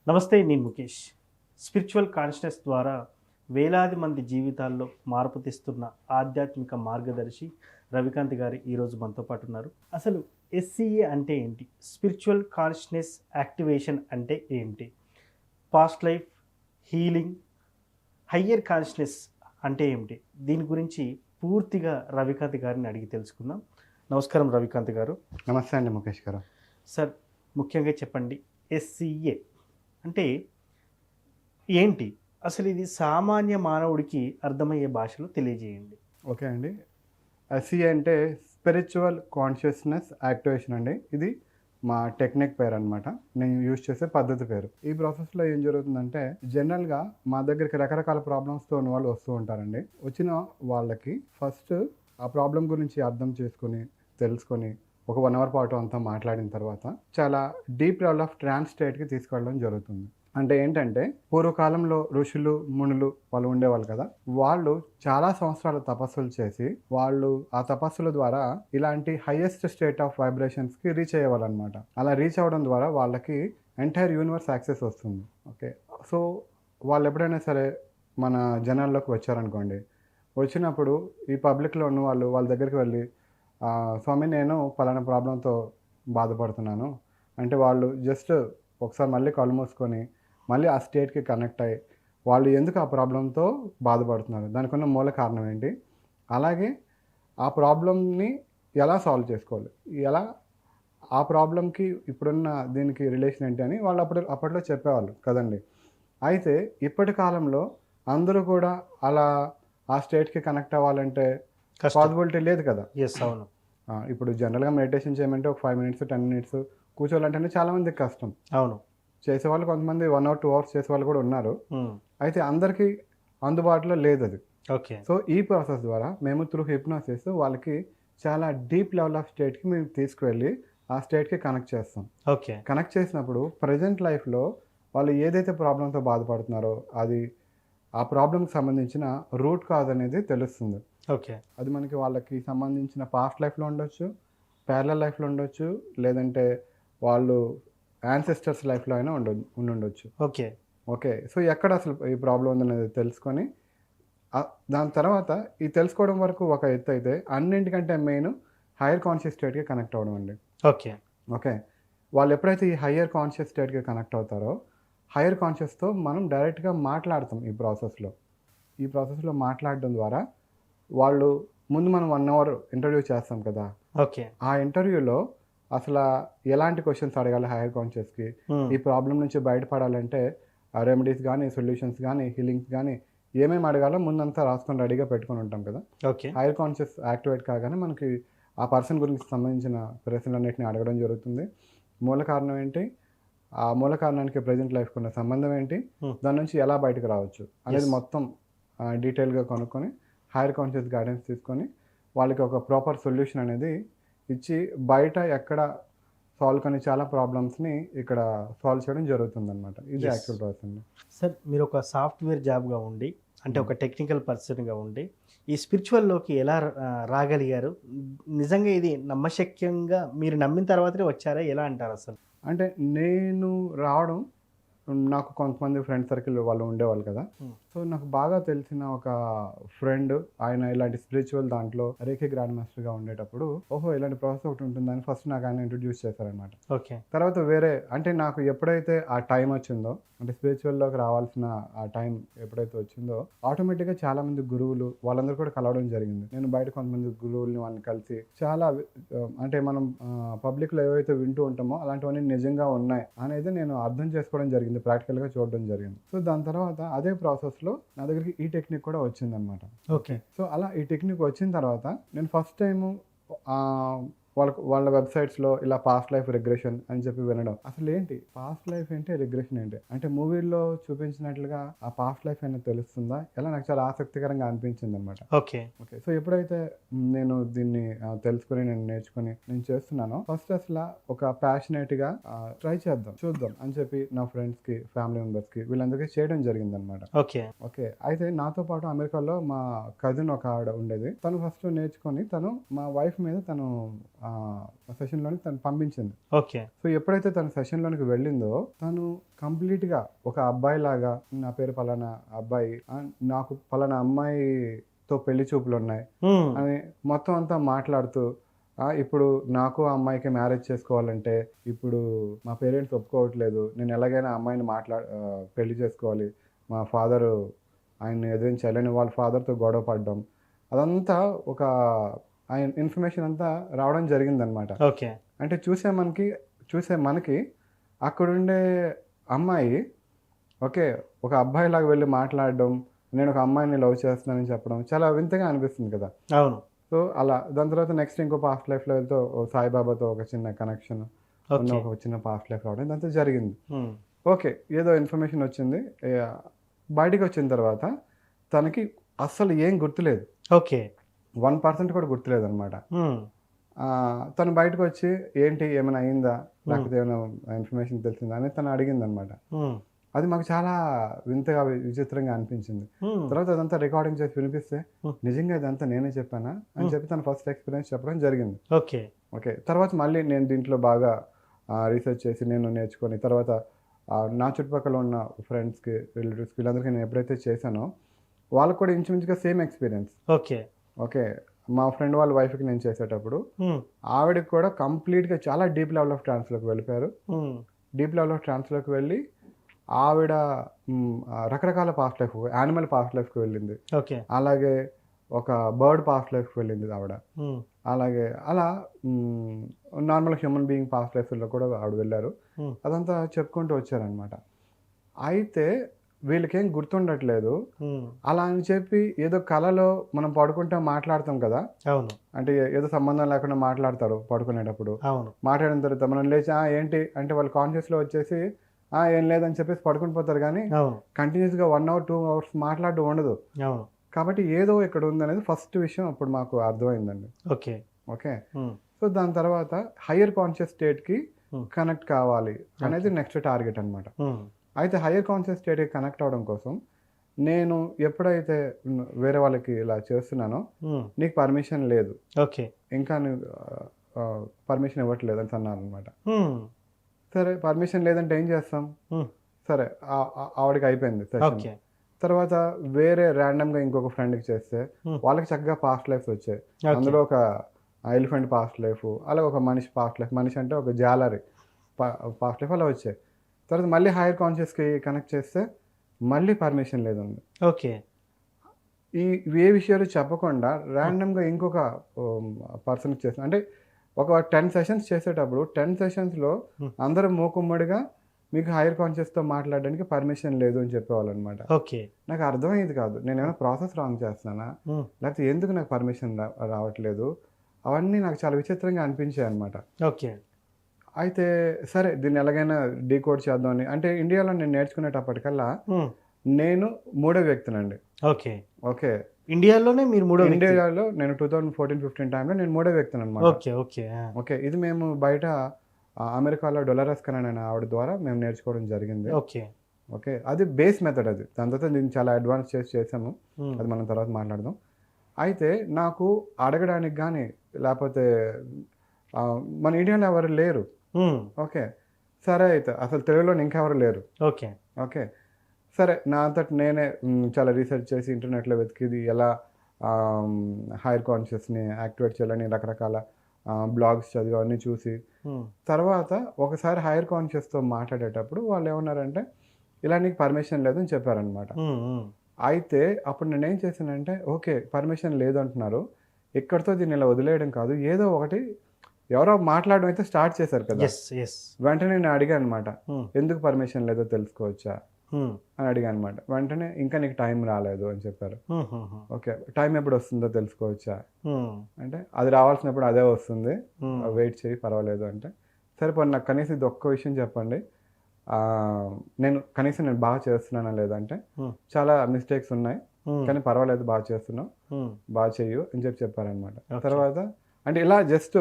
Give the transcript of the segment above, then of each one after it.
నమస్తే, నేను Mukesh. Spiritual conscious ద్వారా వేలాది మంది జీవితాల్లో మార్పు తెస్తున్న ఆధ్యాత్మిక మార్గదర్శి రవికాంత్ గారు ఈరోజు మనతో పాటు ఉన్నారు. అసలు ఎస్సీఏ అంటే ఏంటి? స్పిరిచువల్ కాన్షియస్ యాక్టివేషన్ అంటే ఏంటి? Past life, healing, higher conscious అంటే ఏమిటి? దీని గురించి పూర్తిగా రవికాంత్ గారిని అడిగి తెలుసుకుందాం. నమస్కారం రవికాంత్ గారు. నమస్తే అండి ముఖేష్ గారు. సార్, ముఖ్యంగా చెప్పండి, ఎస్సీఏ అంటే ఏంటి? అసలు ఇది సామాన్య మానవుడికి అర్థమయ్యే భాషలో తెలియజేయండి. ఓకే అండి. ఎస్సీఏ అంటే స్పిరిచువల్ కాన్షియస్నెస్ యాక్టివేషన్ అండి. ఇది మా టెక్నిక్ పేరు అనమాట. నేను యూజ్ చేసే పద్ధతి పేరు. ఈ ప్రాసెస్లో ఏం జరుగుతుందంటే, జనరల్గా మా దగ్గరికి రకరకాల ప్రాబ్లమ్స్తో ఉన్న వాళ్ళు వస్తూ ఉంటారండి. వచ్చిన వాళ్ళకి ఫస్ట్ ఆ ప్రాబ్లం గురించి అర్థం చేసుకొని తెలుసుకొని ఒక 1 అవర్ పాటు అంతా మాట్లాడిన తర్వాత చాలా డీప్ లెవెల్ ఆఫ్ ట్రాన్స్ స్టేట్కి తీసుకెళ్ళడం జరుగుతుంది. అంటే ఏంటంటే, పూర్వకాలంలో ఋషులు మునులు వాళ్ళు ఉండేవాళ్ళు కదా, వాళ్ళు చాలా సంవత్సరాల తపస్సులు చేసి వాళ్ళు ఆ తపస్సుల ద్వారా ఇలాంటి హైయెస్ట్ స్టేట్ ఆఫ్ వైబ్రేషన్స్కి రీచ్ అయ్యేవాళ్ళు అనమాట. అలా రీచ్ అవ్వడం ద్వారా వాళ్ళకి ఎంటైర్ యూనివర్స్ యాక్సెస్ వస్తుంది. ఓకే, సో వాళ్ళు ఎప్పుడైనా సరే మన జనాల్లోకి వచ్చారనుకోండి, వచ్చినప్పుడు ఈ పబ్లిక్లో ఉన్న వాళ్ళు వాళ్ళ దగ్గరికి వెళ్ళి, స్వామి నేను పలానా ప్రాబ్లంతో బాధపడుతున్నాను అంటే, వాళ్ళు జస్ట్ ఒకసారి మళ్ళీ కళ్ళు మూసుకొని మళ్ళీ ఆ స్టేట్కి కనెక్ట్ అయ్యి వాళ్ళు ఎందుకు ఆ ప్రాబ్లంతో బాధపడుతున్నారు, దానికి ఉన్న మూల కారణం ఏంటి, అలాగే ఆ ప్రాబ్లమ్ని ఎలా సాల్వ్ చేసుకోవాలి, ఎలా ఆ ప్రాబ్లంకి ఇప్పుడున్న దీనికి రిలేషన్ ఏంటి అని వాళ్ళు అప్పట్లో చెప్పేవాళ్ళు కదండి. అయితే ఇప్పటి కాలంలో అందరూ కూడా అలా ఆ స్టేట్కి కనెక్ట్ అవ్వాలంటే పాసిబిలిటీ లేదు కదా. ఎస్, అవును. ఇప్పుడు జనరల్గా మెడిటేషన్ చేయమంటే ఒక 5 మినిట్స్ 10 మినిట్స్ కూర్చోవాలంటేనే చాలామందికి కష్టం. అవును. చేసేవాళ్ళు కొంతమంది 1 అవర్ 2 అవర్స్ చేసేవాళ్ళు కూడా ఉన్నారు. అయితే అందరికీ అందుబాటులో లేదు అది. ఓకే. సో ఈ ప్రాసెస్ ద్వారా మేము త్రూ హిప్నోసిస్ వాళ్ళకి చాలా డీప్ లెవెల్ ఆఫ్ స్టేట్కి మేము తీసుకువెళ్ళి ఆ స్టేట్కి కనెక్ట్ చేస్తాం. ఓకే. కనెక్ట్ చేసినప్పుడు ప్రజెంట్ లైఫ్లో వాళ్ళు ఏదైతే ప్రాబ్లంతో బాధపడుతున్నారో అది ఆ ప్రాబ్లంకి సంబంధించిన రూట్ కాజ్ అనేది తెలుస్తుంది. ఓకే. అది మనకి వాళ్ళకి సంబంధించిన పాస్ట్ లైఫ్లో ఉండొచ్చు, ప్యారలల్ లైఫ్లో ఉండొచ్చు, లేదంటే వాళ్ళు యాన్సెస్టర్స్ లైఫ్లో అయినా ఉండొచ్చు. ఓకే. ఓకే, సో ఎక్కడ అసలు ఈ ప్రాబ్లం ఉందనేది తెలుసుకొని దాని తర్వాత ఈ తెలుసుకోవడం వరకు ఒక ఎత్తు అయితే, అన్నింటికంటే మెయిన్ హైయర్ కాన్షియస్ స్టేట్కి కనెక్ట్ అవ్వడం అండి. ఓకే. ఓకే, వాళ్ళు ఎప్పుడైతే ఈ హయ్యర్ కాన్షియస్ స్టేట్కి కనెక్ట్ అవుతారో, హయ్యర్ కాన్షియస్తో మనం డైరెక్ట్గా మాట్లాడతాం. ఈ ప్రాసెస్లో మాట్లాడడం ద్వారా వాళ్ళు ముందు మనం 1 అవర్ ఇంటర్వ్యూ చేస్తాం కదా. ఓకే. ఆ ఇంటర్వ్యూలో అసలు ఎలాంటి క్వశ్చన్స్ అడగాలి హైయర్ కాన్షియస్కి, ఈ ప్రాబ్లం నుంచి బయటపడాలంటే రెమెడీస్ కానీ, సొల్యూషన్స్ కానీ, హీలింగ్స్ కానీ ఏమేమి అడగాలో ముందంతా రాసుకొని రెడీగా పెట్టుకొని ఉంటాం కదా. ఓకే. హైయర్ కాన్షియస్ యాక్టివేట్ కాగానే మనకి ఆ పర్సన్ గురించి సంబంధించిన ప్రశ్నలన్నింటినీ అడగడం జరుగుతుంది. మూల కారణం ఏంటి, ఆ మూల కారణానికి ప్రజెంట్ లైఫ్కి ఉన్న సంబంధం ఏంటి, దాని నుంచి ఎలా బయటకు రావచ్చు అనేది మొత్తం డీటెయిల్గా కనుక్కొని హైయర్ కాన్షియస్ గైడెన్స్ తీసుకొని వాళ్ళకి ఒక ప్రాపర్ సొల్యూషన్ అనేది ఇచ్చి బయట ఎక్కడ సాల్వ్ కానీ చాలా ప్రాబ్లమ్స్ని ఇక్కడ సాల్వ్ చేయడం జరుగుతుందన్నమాట. ఇది యాక్చువల్ ప్రాసెస్ అండి. సార్, మీరు ఒక సాఫ్ట్వేర్ జాబ్గా ఉండి, అంటే ఒక టెక్నికల్ పర్సన్గా ఉండి ఈ స్పిరిచువల్లోకి ఎలా రాగలిగారు? నిజంగా ఇది నమ్మశక్యంగా మీరు నమ్మిన తర్వాతనే వచ్చారా? ఎలా అంటారు అసలు? అంటే నేను రావడం, నాకు కొంతమంది ఫ్రెండ్ సర్కిల్ వాళ్ళు ఉండేవాళ్ళు కదా. సో నాకు బాగా తెలిసిన ఒక ఫ్రెండ్, ఆయన ఇలాంటి స్పిరిచువల్ దాంట్లో రేఖీ గ్రాండ్ మాస్టర్గా ఉండేటప్పుడు, ఓహో ఇలాంటి ప్రాసెస్ ఒకటి ఉంటుందని ఫస్ట్ నాకు ఆయన ఇంట్రడ్యూస్ చేశారనమాట. ఓకే. తర్వాత వేరే, అంటే నాకు ఎప్పుడైతే ఆ టైం వచ్చిందో, అంటే స్పిరిచువల్లోకి రావాల్సిన ఆ టైం ఎప్పుడైతే వచ్చిందో, ఆటోమేటిక్గా చాలా మంది గురువులు వాళ్ళందరూ కూడా కలవడం జరిగింది. నేను బయట కొంతమంది గురువుల్ని వాళ్ళని కలిసి చాలా అంటే మనం పబ్లిక్లో ఏవైతే వింటూ ఉంటామో అలాంటివన్నీ నిజంగా ఉన్నాయి అనేది నేను అర్థం చేసుకోవడం జరిగింది, ప్రాక్టికల్గా చూడడం జరిగింది. సో దాని తర్వాత అదే ప్రాసెస్లో నా దగ్గరికి ఈ టెక్నిక్ కూడా వచ్చిందనమాట. ఓకే. సో అలా ఈ టెక్నిక్ వచ్చిన తర్వాత నేను ఫస్ట్ టైము వాళ్ళ వెబ్సైట్స్లో ఇలా పాస్ట్ లైఫ్ రిగ్రెషన్ అని చెప్పి వినడం, అసలు ఏంటి పాస్ట్ లైఫ్ ఏంటి, రిగ్రెషన్ ఏంటి, అంటే మూవీల్లో చూపించినట్లుగా ఆ పాస్ట్ లైఫ్ అనేది తెలుస్తుందా, ఎలా నాకు చాలా ఆసక్తికరంగా అనిపించింది అనమాట. ఓకే. ఓకే, సో ఎప్పుడైతే నేను దీన్ని తెలుసుకొని నేను నేర్చుకొని నేను చేస్తున్నానో, ఫస్ట్ అసలు ఒక ప్యాషనేట్గా ట్రై చూద్దాం అని చెప్పి నా ఫ్రెండ్స్కి, ఫ్యామిలీ మెంబర్స్కి వీళ్ళందరికీ చేయడం జరిగింది అనమాట. ఓకే. ఓకే, అయితే నాతో పాటు అమెరికాలో మా కజిన్ ఒక ఆవిడ ఉండేది. తను ఫస్ట్ నేర్చుకొని తను మా వైఫ్ మీద తను సెషన్లోనికి తను పంపించింది. ఓకే. సో ఎప్పుడైతే తను సెషన్లోనికి వెళ్ళిందో తను కంప్లీట్గా ఒక అబ్బాయి లాగా, నా పేరు పలానా అబ్బాయి, నాకు పలానా అమ్మాయితో పెళ్లి చూపులు ఉన్నాయి అని మొత్తం అంతా మాట్లాడుతూ, ఇప్పుడు నాకు ఆ అమ్మాయికి మ్యారేజ్ చేసుకోవాలంటే ఇప్పుడు మా పేరెంట్స్ ఒప్పుకోవట్లేదు, నేను ఎలాగైనా అమ్మాయిని పెళ్లి చేసుకోవాలి, మా ఫాదరు ఆయన్ని ఎదిరించాలని వాళ్ళ ఫాదర్తో గొడవ పడడం, అదంతా ఒక ఆయన ఇన్ఫర్మేషన్ అంతా రావడం జరిగిందనమాట. ఓకే. అంటే చూసే మనకి అక్కడుండే అమ్మాయి ఓకే ఒక అబ్బాయిలాగా వెళ్ళి మాట్లాడడం, నేను ఒక అమ్మాయిని లవ్ చేస్తున్నానని చెప్పడం చాలా వింతగా అనిపిస్తుంది కదా. అవును. సో అలా దాని తర్వాత నెక్స్ట్ ఇంకో పాస్ట్ లైఫ్లో వెళ్తే సాయిబాబాతో ఒక చిన్న కనెక్షన్ ఉన్న ఒక చిన్న పాస్ట్ లైఫ్ రావడం ఇదంతా జరిగింది. ఓకే, ఏదో ఇన్ఫర్మేషన్ వచ్చింది. బయటికి వచ్చిన తర్వాత తనకి అస్సలు ఏం గుర్తులేదు. ఓకే. 1% కూడా గుర్తులేదు అనమాట. తను బయటకు వచ్చి ఏంటి ఏమైనా అయిందా, లేకపోతే ఏమైనా ఇన్ఫర్మేషన్ తెలిసిందా అని తను అడిగింది అనమాట. అది మాకు చాలా వింతగా విచిత్రంగా అనిపించింది. తర్వాత అదంతా రికార్డింగ్ చేసి వినిపిస్తే నిజంగా ఇదంతా నేనే చెప్పానా అని చెప్పి తన ఫస్ట్ ఎక్స్పీరియన్స్ చెప్పడం జరిగింది. ఓకే. ఓకే, తర్వాత మళ్ళీ నేను దీంట్లో బాగా రీసెర్చ్ చేసి నేను నేర్చుకొని తర్వాత నా చుట్టుపక్కల ఉన్న ఫ్రెండ్స్కి, రిలేటివ్స్కి, వీళ్ళందరికీ నేను ఎప్పుడైతే చేశానో వాళ్ళకు కూడా ఇంచుమించుగా సేమ్ ఎక్స్పీరియన్స్. ఓకే. ఓకే, మా ఫ్రెండ్ వాళ్ళ వైఫ్కి నేను చేసేటప్పుడు ఆవిడకి కూడా కంప్లీట్గా చాలా డీప్ లెవెల్ ఆఫ్ ట్రాన్స్లోకి వెళ్ళిపోయారు. డీప్ లెవెల్ ఆఫ్ ట్రాన్స్లోకి వెళ్ళి ఆవిడ రకరకాల పాస్ట్ లైఫ్, యానిమల్ పాస్ట్ లైఫ్కి వెళ్ళింది. ఓకే. అలాగే ఒక బర్డ్ పాస్ట్ లైఫ్కి వెళ్ళింది ఆవిడ. అలాగే అలా నార్మల్ హ్యూమన్ బీయింగ్ పాస్ట్ లైఫ్లో కూడా ఆవిడ వెళ్ళారు. అదంతా చెప్పుకుంటూ వచ్చారనమాట. అయితే వీళ్ళకేం గుర్తుండట్లేదు. అలా అని చెప్పి ఏదో కళలో మనం పడుకుంటే మాట్లాడతాం కదా. అవును. అంటే ఏదో సంబంధం లేకుండా మాట్లాడతారు పడుకునేటప్పుడు. అవును. మాట్లాడిన తర్వాత మనం లేచి ఏంటి అంటే వాళ్ళు కాన్షియస్లో వచ్చేసి ఏం లేదని చెప్పేసి పడుకుని పోతారు, కానీ కంటిన్యూస్గా 1 hour 2 hours మాట్లాడడం ఉండదు. అవును. కాబట్టి ఏదో ఇక్కడ ఉందనేది ఫస్ట్ విషయం అప్పుడు మాకు అర్థమైందండి. ఓకే. ఓకే, సో దాని తర్వాత హయ్యర్ కాన్షియస్ స్టేట్కి కనెక్ట్ కావాలి అనేది నెక్స్ట్ టార్గెట్ అనమాట. అయితే హయ్యర్ కాన్షియస్ స్టేట్కి కనెక్ట్ అవ్వడం కోసం నేను ఎప్పుడైతే వేరే వాళ్ళకి ఇలా చేస్తున్నానో నీకు పర్మిషన్ లేదు, ఓకే, ఇంకా నువ్వు పర్మిషన్ ఇవ్వట్లేదు అని అన్నారు అనమాట. సరే పర్మిషన్ లేదంటే ఏం చేస్తాం, సరే ఆవిడకి అయిపోయింది సెషన్. తర్వాత వేరే ర్యాండమ్గా ఇంకొక ఫ్రెండ్కి చేస్తే వాళ్ళకి చక్కగా పాస్ట్ లైఫ్స్ వచ్చాయి. అందులో ఒక ఎలిఫెంట్ పాస్ట్ లైఫ్, అలా ఒక మనిషి పాస్ట్ లైఫ్, మనిషి అంటే ఒక జాలరీ పాస్ట్ లైఫ్ అలా వచ్చాయి. తర్వాత మళ్ళీ హైయర్ కాన్షియస్కి కనెక్ట్ చేస్తే మళ్ళీ పర్మిషన్ లేదండి. ఓకే, ఏ విషయాలు చెప్పకుండా ర్యాండమ్గా ఇంకొక పర్సన్కి చేస్తాను. అంటే ఒక 10 సెషన్స్ చేసేటప్పుడు 10 సెషన్స్లో అందరూ మూకుమ్మడిగా మీకు హైయర్ కాన్షియస్తో మాట్లాడడానికి పర్మిషన్ లేదు అని చెప్పేవాళ్ళు అనమాట. ఓకే, నాకు అర్థమయ్యేది కాదు, నేను ఏమైనా ప్రాసెస్ రాంగ్ చేస్తున్నానా, లేకపోతే ఎందుకు నాకు పర్మిషన్ రావట్లేదు, అవన్నీ నాకు చాలా విచిత్రంగా అనిపించాయి అనమాట. ఓకే. అయితే సరే దీన్ని ఎలాగైనా డీకోడ్ చేద్దామని, అంటే ఇండియాలో నేను నేర్చుకునేటప్పటికల్లా నేను 3వ వ్యక్తినండి. ఓకే. ఓకే, ఇండియాలోనే మీరు ఇండియాలో నేను 2014-15 టైంలో నేను 3వ వ్యక్తిని అనమాట. ఓకే. ఓకే. ఓకే, ఇది మేము బయట అమెరికాలో డొలరస్ కనన్ అనే ఆవిడ ద్వారా మేము నేర్చుకోవడం జరిగింది. ఓకే. ఓకే, అది బేస్ మెథడ్. అది దాని తర్వాత నేను చాలా అడ్వాన్స్ చేసాము, అది మనం తర్వాత మాట్లాడదాం. అయితే నాకు అడగడానికి కానీ లేకపోతే మన ఇండియాలో ఎవరు లేరు. ఓకే, సరే అయితే అసలు తెలుగులో ఇంకెవరు లేరు. ఓకే. ఓకే, సరే నా అంతటి నేనే చాలా రీసెర్చ్ చేసి ఇంటర్నెట్లో వెతికిది ఎలా హైయర్ కాన్షియస్ని యాక్టివేట్ చేయాలని రకరకాల బ్లాగ్స్ చదివి అన్నీ చూసి తర్వాత ఒకసారి హైయర్ కాన్షియస్తో మాట్లాడేటప్పుడు వాళ్ళు ఏమన్నారంటే ఇలా నీకు పర్మిషన్ లేదని చెప్పారనమాట. అయితే అప్పుడు నేనేం చేశానంటే ఓకే పర్మిషన్ లేదు అంటున్నారు, ఇక్కడితో దీన్ని ఇలా వదిలేయడం కాదు, ఏదో ఒకటి ఎవరో మాట్లాడడం అయితే స్టార్ట్ చేశారు కదా. వెంటనే నేను అడిగాను అనమాట, ఎందుకు పర్మిషన్ లేదో తెలుసుకోవచ్చా అని అడిగాను అనమాట. వెంటనే ఇంకా నీకు టైం రాలేదు అని చెప్పారు. ఓకే, టైం ఎప్పుడు వస్తుందో తెలుసుకోవచ్చా అంటే అది రావాల్సినప్పుడు అదే వస్తుంది, వెయిట్ చేయి పర్వాలేదు అంటే సరిపోయి నాకు కనీసం ఇది ఒక్క విషయం చెప్పండి, నేను బాగా చేస్తున్నానా లేదంటే చాలా మిస్టేక్స్ ఉన్నాయి కానీ పర్వాలేదు బాగా చేస్తున్నావు, బాగా చెయ్యు అని చెప్పారనమాట. తర్వాత అంటే ఇలా జస్ట్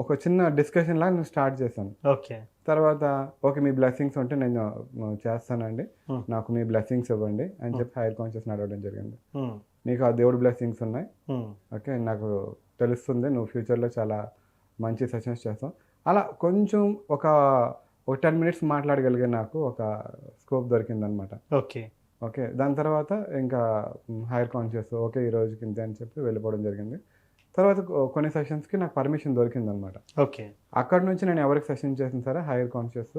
ఒక చిన్న డిస్కషన్ లాగా నేను స్టార్ట్ చేశాను. ఓకే, తర్వాత ఓకే మీ బ్లెస్సింగ్స్ ఉంటే నేను చేస్తానండి, నాకు మీ బ్లెస్సింగ్స్ ఇవ్వండి అని చెప్పి హైయర్ కాన్షియస్ అడగడం జరిగింది. నీకు ఆ దేవుడి బ్లెస్సింగ్స్ ఉన్నాయి, ఓకే నాకు తెలుస్తుంది నువ్వు ఫ్యూచర్లో చాలా మంచి సెషన్స్ చేస్తాం. అలా కొంచెం ఒక 10 మినిట్స్ మాట్లాడగలిగే నాకు ఒక స్కోప్ దొరికిందనమాట. ఓకే. ఓకే. దాని తర్వాత ఇంకా హైర్ కాన్షియస్ ఓకే. ఈ రోజుకి ఇంతే అని చెప్పి వెళ్ళిపోవడం జరిగింది. తర్వాత కొన్ని సెషన్స్‌కి నాకు పర్మిషన్ దొరికిందనమాట. ఓకే. అక్కడి నుంచి నేను ఎవరికి సెషన్ చేసినా సరే హైర్ కాన్షియస్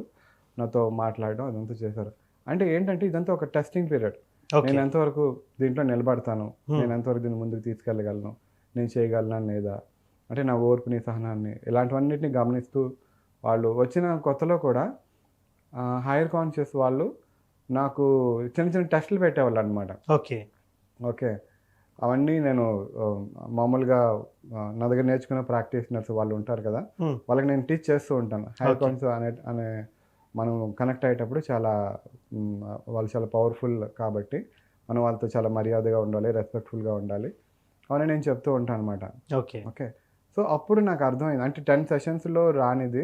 నాతో మాట్లాడడం అదంతా చేశారు. అంటే ఏంటంటే ఇదంతా ఒక టెస్టింగ్ పీరియడ్. ఓకే. నేను ఎంతవరకు దీంట్లో నిలబడతాను, Hmm. నేను ఎంతవరకు దీన్ని ముందుకు తీసుకెళ్ళగలను, నేను చేయగలనా లేదా, అంటే నా ఓర్పుని, సహనాన్ని ఇలాంటివన్నిటిని గమనిస్తూ వాళ్ళు వచ్చిన కొత్తలో కూడా హైర్ కాన్షియస్ వాళ్ళు నాకు చిన్న చిన్న టెస్టులు పెట్టేవాళ్ళు అనమాట. ఓకే. ఓకే. అవన్నీ నేను మామూలుగా నా దగ్గర నేర్చుకున్న ప్రాక్టీషనర్స్ వాళ్ళు ఉంటారు కదా, Hmm. వాళ్ళకి నేను టీచ్ చేస్తూ ఉంటాను. Hire Okay. కాన్షియస్ అనే మనం కనెక్ట్ అయ్యేటప్పుడు చాలా వాళ్ళు చాలా పవర్ఫుల్ కాబట్టి మనం వాళ్ళతో చాలా మర్యాదగా ఉండాలి, రెస్పెక్ట్ఫుల్గా ఉండాలి అవన్నీ నేను చెప్తూ ఉంటాను అనమాట. ఓకే. ఓకే. సో అప్పుడు నాకు అర్థమైంది, అంటే 10 సెషన్స్లో రానిది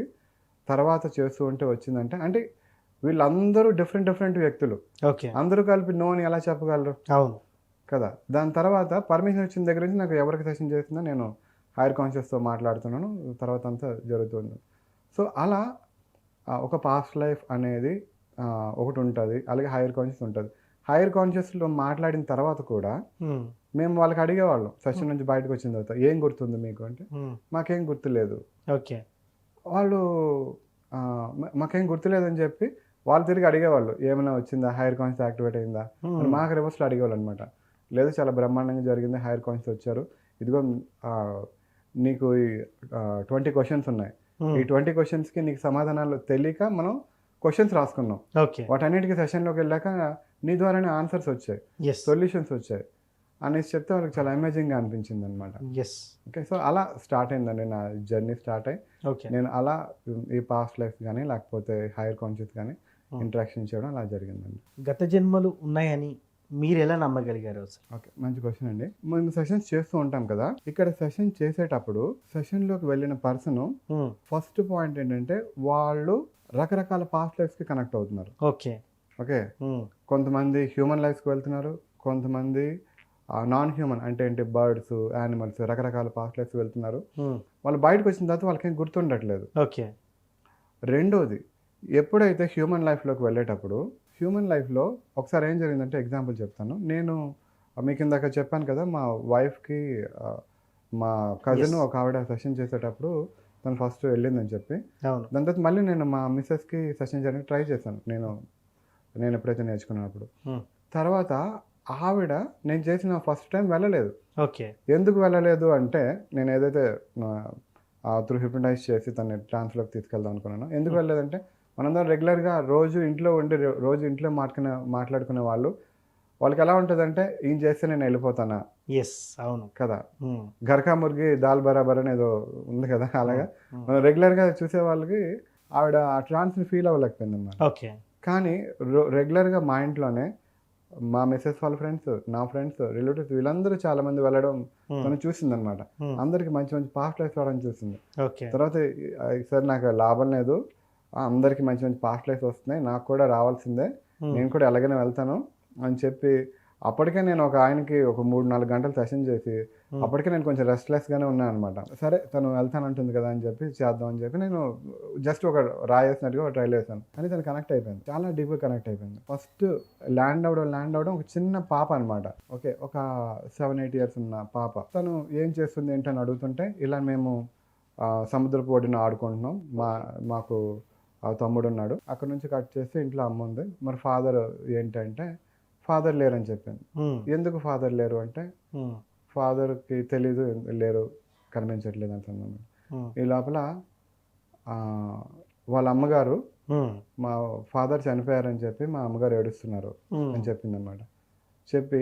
తర్వాత చేస్తూ ఉంటే వచ్చిందంటే, అంటే వీళ్ళందరూ డిఫరెంట్ వ్యక్తులు, ఓకే. అందరూ కలిపి నో అని ఎలా చెప్పగలరు అవును. కదా. దాని తర్వాత పర్మిషన్ వచ్చిన దగ్గర నుంచి నాకు ఎవరికి సెషన్ చేసినా నేను హైర్ కాన్షియస్తో మాట్లాడుతున్నాను, తర్వాత అంతా జరుగుతుంది. సో అలా ఒక పాస్ట్ లైఫ్ అనేది ఒకటి ఉంటుంది, అలాగే హైర్ కాన్షియస్ ఉంటుంది. హైర్ కాన్షియస్లో మాట్లాడిన తర్వాత కూడా Hmm. మేము వాళ్ళకి అడిగేవాళ్ళం సెషన్ నుంచి బయటకు వచ్చిన తర్వాత, ఏం గుర్తుంది మీకు అంటే, Hmm. మాకేం గుర్తులేదు. ఓకే. వాళ్ళు మాకేం గుర్తులేదని చెప్పి వాళ్ళు తిరిగి అడిగేవాళ్ళు, ఏమైనా వచ్చిందా, హైర్ కాన్షియస్ యాక్టివేట్ అయిందా అని Hmm. మాకు రివర్స్లో అడిగేవాళ్ళు అనమాట. లేదు చాలా బ్రహ్మాండంగా జరిగింది, హైర్ కాన్షియస్ వచ్చారు, ఇదిగో నీకు ఈ 20 క్వశ్చన్స్ ఉన్నాయి, Hmm. ఈ 20 క్వశ్చన్స్కి నీకు సమాధానాలు తెలియక మనం క్వశ్చన్స్ రాసుకున్నాం, ఓకే. వాటన్నిటికీ సెషన్లోకి వెళ్ళాక నీ ద్వారానే ఆన్సర్స్ వచ్చాయి, ఎస్. సొల్యూషన్స్ వచ్చాయి అనేసి చెప్తే వాళ్ళకి చాలా అమేజింగ్గా అనిపించింది అనమాట. ఎస్. ఓకే. సో అలా స్టార్ట్ అయిందండి నా జర్నీ. స్టార్ట్ అయ్యి ఓకే. నేను అలా ఈ పాస్ట్ లైఫ్ కానీ లేకపోతే హైయర్ కాన్షియస్ కానీ Hmm. ఇంటరాక్షన్ చేయడం అలా జరిగిందండి. గత జన్మలు ఉన్నాయని మీరు ఎలా నమ్మగలిగారు అసలు? ఓకే, మంచి క్వశ్చన్ అండి. మేము సెషన్స్ చేస్తూ ఉంటాం కదా, ఇక్కడ సెషన్ చేసేటప్పుడు సెషన్లోకి వెళ్ళిన పర్సన్ Hmm. ఫస్ట్ పాయింట్ ఏంటంటే వాళ్ళు రకరకాల పాస్ట్ లైఫ్స్కి కనెక్ట్ అవుతున్నారు. ఓకే. ఓకే. Hmm. కొంతమంది హ్యూమన్ లైఫ్స్కి వెళ్తున్నారు, కొంతమంది నాన్ హ్యూమన్ అంటే ఏంటి బర్డ్స్, యానిమల్స్, రకరకాల పాస్ట్ లైఫ్స్కి వెళ్తున్నారు. Hmm. వాళ్ళు బయటకు వచ్చిన తర్వాత వాళ్ళకేం గుర్తుండట్లేదు. ఓకే. రెండోది, ఎప్పుడైతే హ్యూమన్ లైఫ్లోకి వెళ్ళేటప్పుడు హ్యూమన్ లైఫ్లో ఒకసారి ఏం జరిగిందంటే ఎగ్జాంపుల్ చెప్తాను. నేను మీకు ఇందాక చెప్పాను కదా, మా వైఫ్కి మా కజిన్ Yes. ఒక ఆవిడ సెషన్ చేసేటప్పుడు తను ఫస్ట్ వెళ్ళిందని చెప్పి, అవును. దాని తర్వాత మళ్ళీ నేను మా మిస్సెస్కి సెషన్ చేయడానికి ట్రై చేశాను, నేను ఎప్పుడైతే నేర్చుకున్నప్పుడు. Hmm. తర్వాత ఆవిడ నేను చేసిన ఫస్ట్ టైం వెళ్ళలేదు. ఓకే. ఎందుకు వెళ్ళలేదు అంటే, నేను ఏదైతే త్రూ హిప్నటైజ్ చేసి తను ట్రాన్స్లోకి తీసుకెళ్దాం అనుకున్నాను. ఎందుకు వెళ్ళలేదంటే, మనందరం రెగ్యులర్గా రోజు ఇంట్లో ఉండి రోజు ఇంట్లో మాట్లాడుకునే వాళ్ళకి ఎలా ఉంటుందంటే, ఈయన చేస్తే నేను వెళ్ళిపోతానా ఎస్. అవును. కదా, Hmm. గర్కా ముర్గి దాల్ బరాబర్ అని ఏదో ఉంది కదా, అలాగా Hmm. మనం రెగ్యులర్గా చూసే వాళ్ళకి ఆవిడ ఆ ట్రాన్స్ని ఫీల్ అవ్వలేకపోయింది అన్నమాట. ఓకే. కానీ రెగ్యులర్గా మా ఇంట్లోనే మా మిస్సెస్ వాళ్ళ ఫ్రెండ్స్, నా ఫ్రెండ్స్, రిలేటివ్స్ వీళ్ళందరూ చాలామంది వెళ్ళడం Hmm. తను చూసింది అనమాట. Hmm. అందరికి మంచి మంచి పాస్ట్ లైఫ్ రావడం చూసింది. ఓకే. తర్వాత సార్ నాకు లాభం లేదు, అందరికీ మంచి మంచి పాస్ట్ లైఫ్ వస్తున్నాయి, నాకు కూడా రావాల్సిందే, Hmm. నేను కూడా ఎలాగైనా వెళ్తాను అని చెప్పి, అప్పటికే నేను ఒక ఆయనకి ఒక 3-4 గంటలు సెషన్ చేసి Hmm. అప్పటికే నేను కొంచెం రెస్ట్లెస్గానే ఉన్నాను అనమాట. సరే తను వెళ్తానంటుంది కదా అని చెప్పి చేద్దాం అని చెప్పి నేను జస్ట్ ఒక రాయేసినట్టుగా ఒక ట్రైల్ వేసాను, కానీ తను కనెక్ట్ అయిపోయింది, చాలా డీప్గా కనెక్ట్ అయిపోయింది. ఫస్ట్ ల్యాండ్ అవడం ఒక చిన్న పాప అనమాట. ఓకే, ఒక 7-8 ఇయర్స్ ఉన్న పాప. తను ఏం చేస్తుంది ఏంటని అడుగుతుంటే, ఇలా మేము సముద్రపు ఒడిన ఆడుకుంటున్నాం, మాకు తమ్ముడు ఉన్నాడు, అక్కడ నుంచి కట్ చేసి ఇంట్లో అమ్మ ఉంది, మరి ఫాదర్ ఏంటంటే ఫాదర్ లేరని చెప్పింది. Hmm. ఎందుకు ఫాదర్ లేరు అంటే, Hmm. ఫాదర్కి తెలీదు, లేరు, కనిపించట్లేదు అంటున్నాను. Hmm. ఈ లోపల వాళ్ళ అమ్మగారు Hmm. మా ఫాదర్ చనిపోయారని చెప్పి మా అమ్మగారు ఏడుస్తున్నారు Hmm. అని చెప్పింది అనమాట. చెప్పి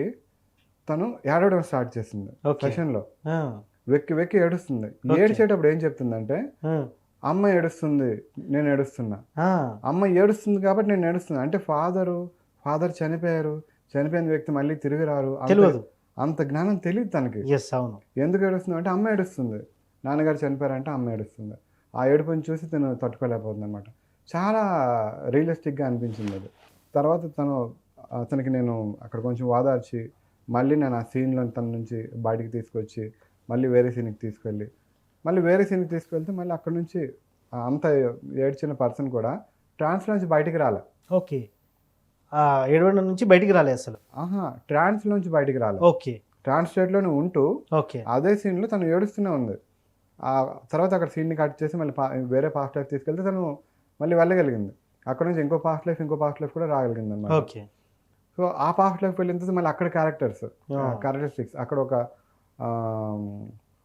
తను ఏడవడం స్టార్ట్ చేసింది Okay. సెషన్లో. Ah. వెక్కి ఏడుస్తుంది. Okay. ఏడ్చేటప్పుడు ఏం చెప్తుందంటే, Hmm. అమ్మ ఏడుస్తుంది, నేను ఏడుస్తున్నా, Ah. అమ్మ ఏడుస్తుంది కాబట్టి నేను ఏడుస్తున్నా, అంటే ఫాదర్ చనిపోయిన వ్యక్తి మళ్ళీ తిరిగి రారు, తెలియదు. అంత జ్ఞానం తెలియదు తనకి. ఎస్. అవును. ఎందుకు ఏడుస్తుంది అంటే, అమ్మ ఏడుస్తుంది, నాన్నగారు చనిపోయారంటే అమ్మ ఏడుస్తుంది. ఆ ఏడుపుని చూసి తను తట్టుకోలేకపోతుంది అనమాట. చాలా రియలిస్టిక్గా అనిపించింది అది. తర్వాత అతనికి నేను అక్కడ కొంచెం వాదార్చి మళ్ళీ నేను ఆ సీన్లో తన నుంచి బయటికి తీసుకొచ్చి మళ్ళీ వేరే సీన్కి తీసుకెళ్ళి మళ్ళీ వేరే సీన్కి తీసుకెళ్తే మళ్ళీ అక్కడ నుంచి అంత ఏడ్చిన పర్సన్ కూడా ట్రాన్స్లోంచి బయటికి రాలే. ఓకే. ఏడవడం నుంచి బయటికి రాలే అసలు. ట్రాన్స్లోంచి బయటికి రాలే. ఓకే. ట్రాన్స్ స్టేట్లోనే ఉంటూ ఓకే. అదే సీన్లో తను ఏడుస్తూనే ఉంది. ఆ తర్వాత అక్కడ సీన్ని కట్ చేసి మళ్ళీ వేరే పాస్ట్ లైఫ్ తీసుకెళ్తే తను మళ్ళీ వెళ్ళగలిగింది. అక్కడ నుంచి ఇంకో పాస్ట్ లైఫ్ కూడా రాగలిగింది అనమాట. ఓకే. సో ఆ పాస్ట్ లైఫ్ వెళ్ళిన తర్వాత మళ్ళీ అక్కడ క్యారెక్టరిస్టిక్స్ అక్కడ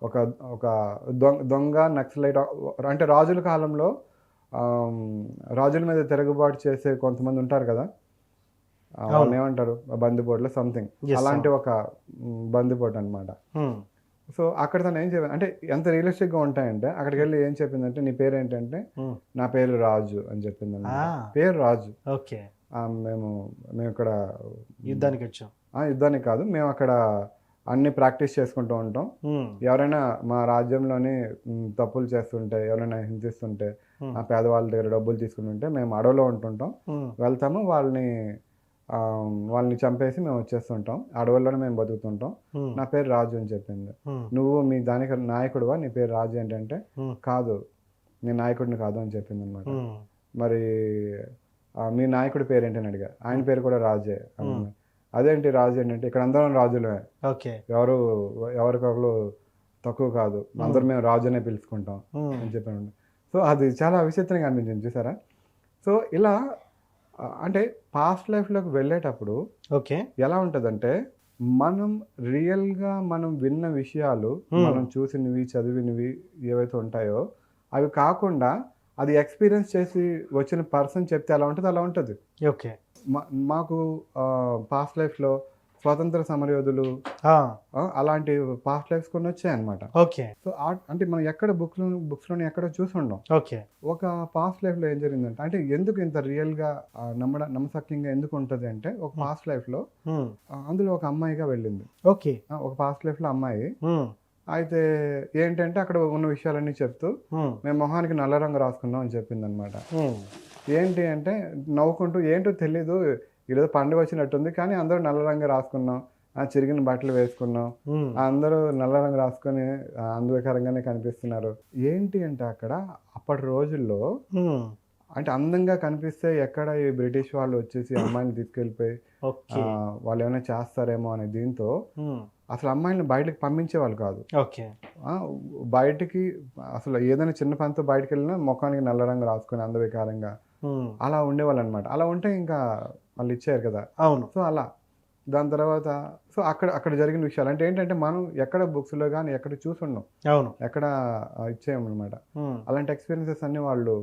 ఒక దొంగ నక్సలైట్, అంటే రాజుల కాలంలో రాజుల మీద తిరుగుబాటు చేసే కొంతమంది ఉంటారు కదా, వాళ్ళని ఏమంటారు, బందిపోట్లు సంథింగ్, అలాంటి ఒక బందిపోటు అనమాట. సో అక్కడ తను ఏం చెప్పాను అంటే ఎంత రియలిస్టిక్గా ఉంటాయంటే అక్కడికి వెళ్ళి ఏం చెప్పిందంటే నీ పేరు ఏంటంటే నా పేరు రాజు అని చెప్పింది. పేరు రాజు. ఓకే. మేము ఇక్కడ యుద్ధానికి వచ్చాం. యుద్ధానికి కాదు, మేము అక్కడ అన్ని ప్రాక్టీస్ చేసుకుంటూ ఉంటాం. ఎవరైనా మా రాజ్యంలోని తప్పులు చేస్తుంటే, ఎవరైనా హింసిస్తుంటే, ఆ పేదవాళ్ళ దగ్గర డబ్బులు తీసుకుంటుంటే మేము అడవిలో ఉంటుంటాం, వెళ్తాము, వాళ్ళని చంపేసి మేము వచ్చేస్తుంటాం, అడవుల్లోనే మేము బతుకుతుంటాం, నా పేరు రాజు అని చెప్పింది. నువ్వు మీ దానికి నాయకుడువా, నీ పేరు రాజు ఏంటంటే కాదు, నేను నాయకుడిని కాదు అని చెప్పింది అనమాట. మరి మీ నాయకుడి పేరు ఏంటని అడిగా, ఆయన పేరు కూడా రాజే అన్న. అదేంటి రాజు ఏంటంటే ఇక్కడ అందరం రాజులమే, ఎవరికొకరు తక్కువ కాదు, అందరం మేము రాజు అనే పిలుచుకుంటాం అని చెప్పాను. సో అది చాలా విచిత్రంగా అనిపించింది చూసారా. సో ఇలా అంటే పాస్ట్ లైఫ్లోకి వెళ్ళేటప్పుడు ఎలా ఉంటుందంటే మనం రియల్గా మనం విన్న విషయాలు, మనం చూసినవి చదివినవి ఏవైతే ఉంటాయో అవి కాకుండా అది ఎక్స్పీరియన్స్ చేసి వచ్చిన పర్సన్ చెప్తే ఎలా ఉంటుంది అలా ఉంటుంది. ఓకే. మాకు పాస్ట్ లైఫ్లో స్వాతంత్ర సమరయోధులు అలాంటి పాస్ట్ లైఫ్స్ కొన్ని వచ్చాయి అనమాట. ఓకే. సో అంటే మనం ఎక్కడ బుక్స్లోని ఎక్కడ చూసి ఉండం. ఓకే. ఒక పాస్ట్ లైఫ్లో ఏం జరిగిందంటే, అంటే ఎందుకు ఇంత రియల్గా నమ్మసక్యంగా ఎందుకు ఉంటుంది అంటే, ఒక పాస్ట్ లైఫ్లో అందులో ఒక అమ్మాయిగా వెళ్ళింది. ఓకే. ఒక పాస్ట్ లైఫ్లో అమ్మాయి అయితే ఏంటంటే అక్కడ ఉన్న విషయాలన్నీ చెప్తూ మేము మొహానికి నల్ల రంగు రాసుకున్నాం అని చెప్పింది అనమాట. ఏంటి అంటే నవ్వుకుంటూ ఏంటో తెలీదు, ఈరోజు పండుగ వచ్చినట్టుంది కానీ అందరూ నల్ల రంగు రాసుకున్నాం, చిరిగిన బట్టలు వేసుకున్నాం, అందరూ నల్ల రంగు రాసుకొని అందకరంగానే కనిపిస్తున్నారు. ఏంటి అంటే అక్కడ అప్పటి రోజుల్లో అంటే అందంగా కనిపిస్తే ఎక్కడ ఈ బ్రిటిష్ వాళ్ళు వచ్చేసి అమ్మాయిని తీసుకెళ్ళిపోయి వాళ్ళు ఏమైనా చేస్తారేమో అనే దీంతో అసలు అమ్మాయిని బయటకు పంపించేవాళ్ళు కాదు. బయటికి అసలు ఏదైనా చిన్న పనితో బయటకు వెళ్ళినా ముఖానికి నల్ల రంగు రాసుకొని అందవికారంగా అలా ఉండేవాళ్ళు అనమాట. అలా ఉంటే ఇంకా వాళ్ళు ఇచ్చారు కదా. అవును. సో అలా దాని తర్వాత సో అక్కడ జరిగిన విషయాలు అంటే ఏంటంటే మనం ఎక్కడ బుక్స్లో కానీ ఎక్కడ చూసుండం, అవును, ఎక్కడ ఇచ్చేయమన్నమాట. అలాంటి ఎక్స్పీరియన్సెస్ అన్ని వాళ్ళు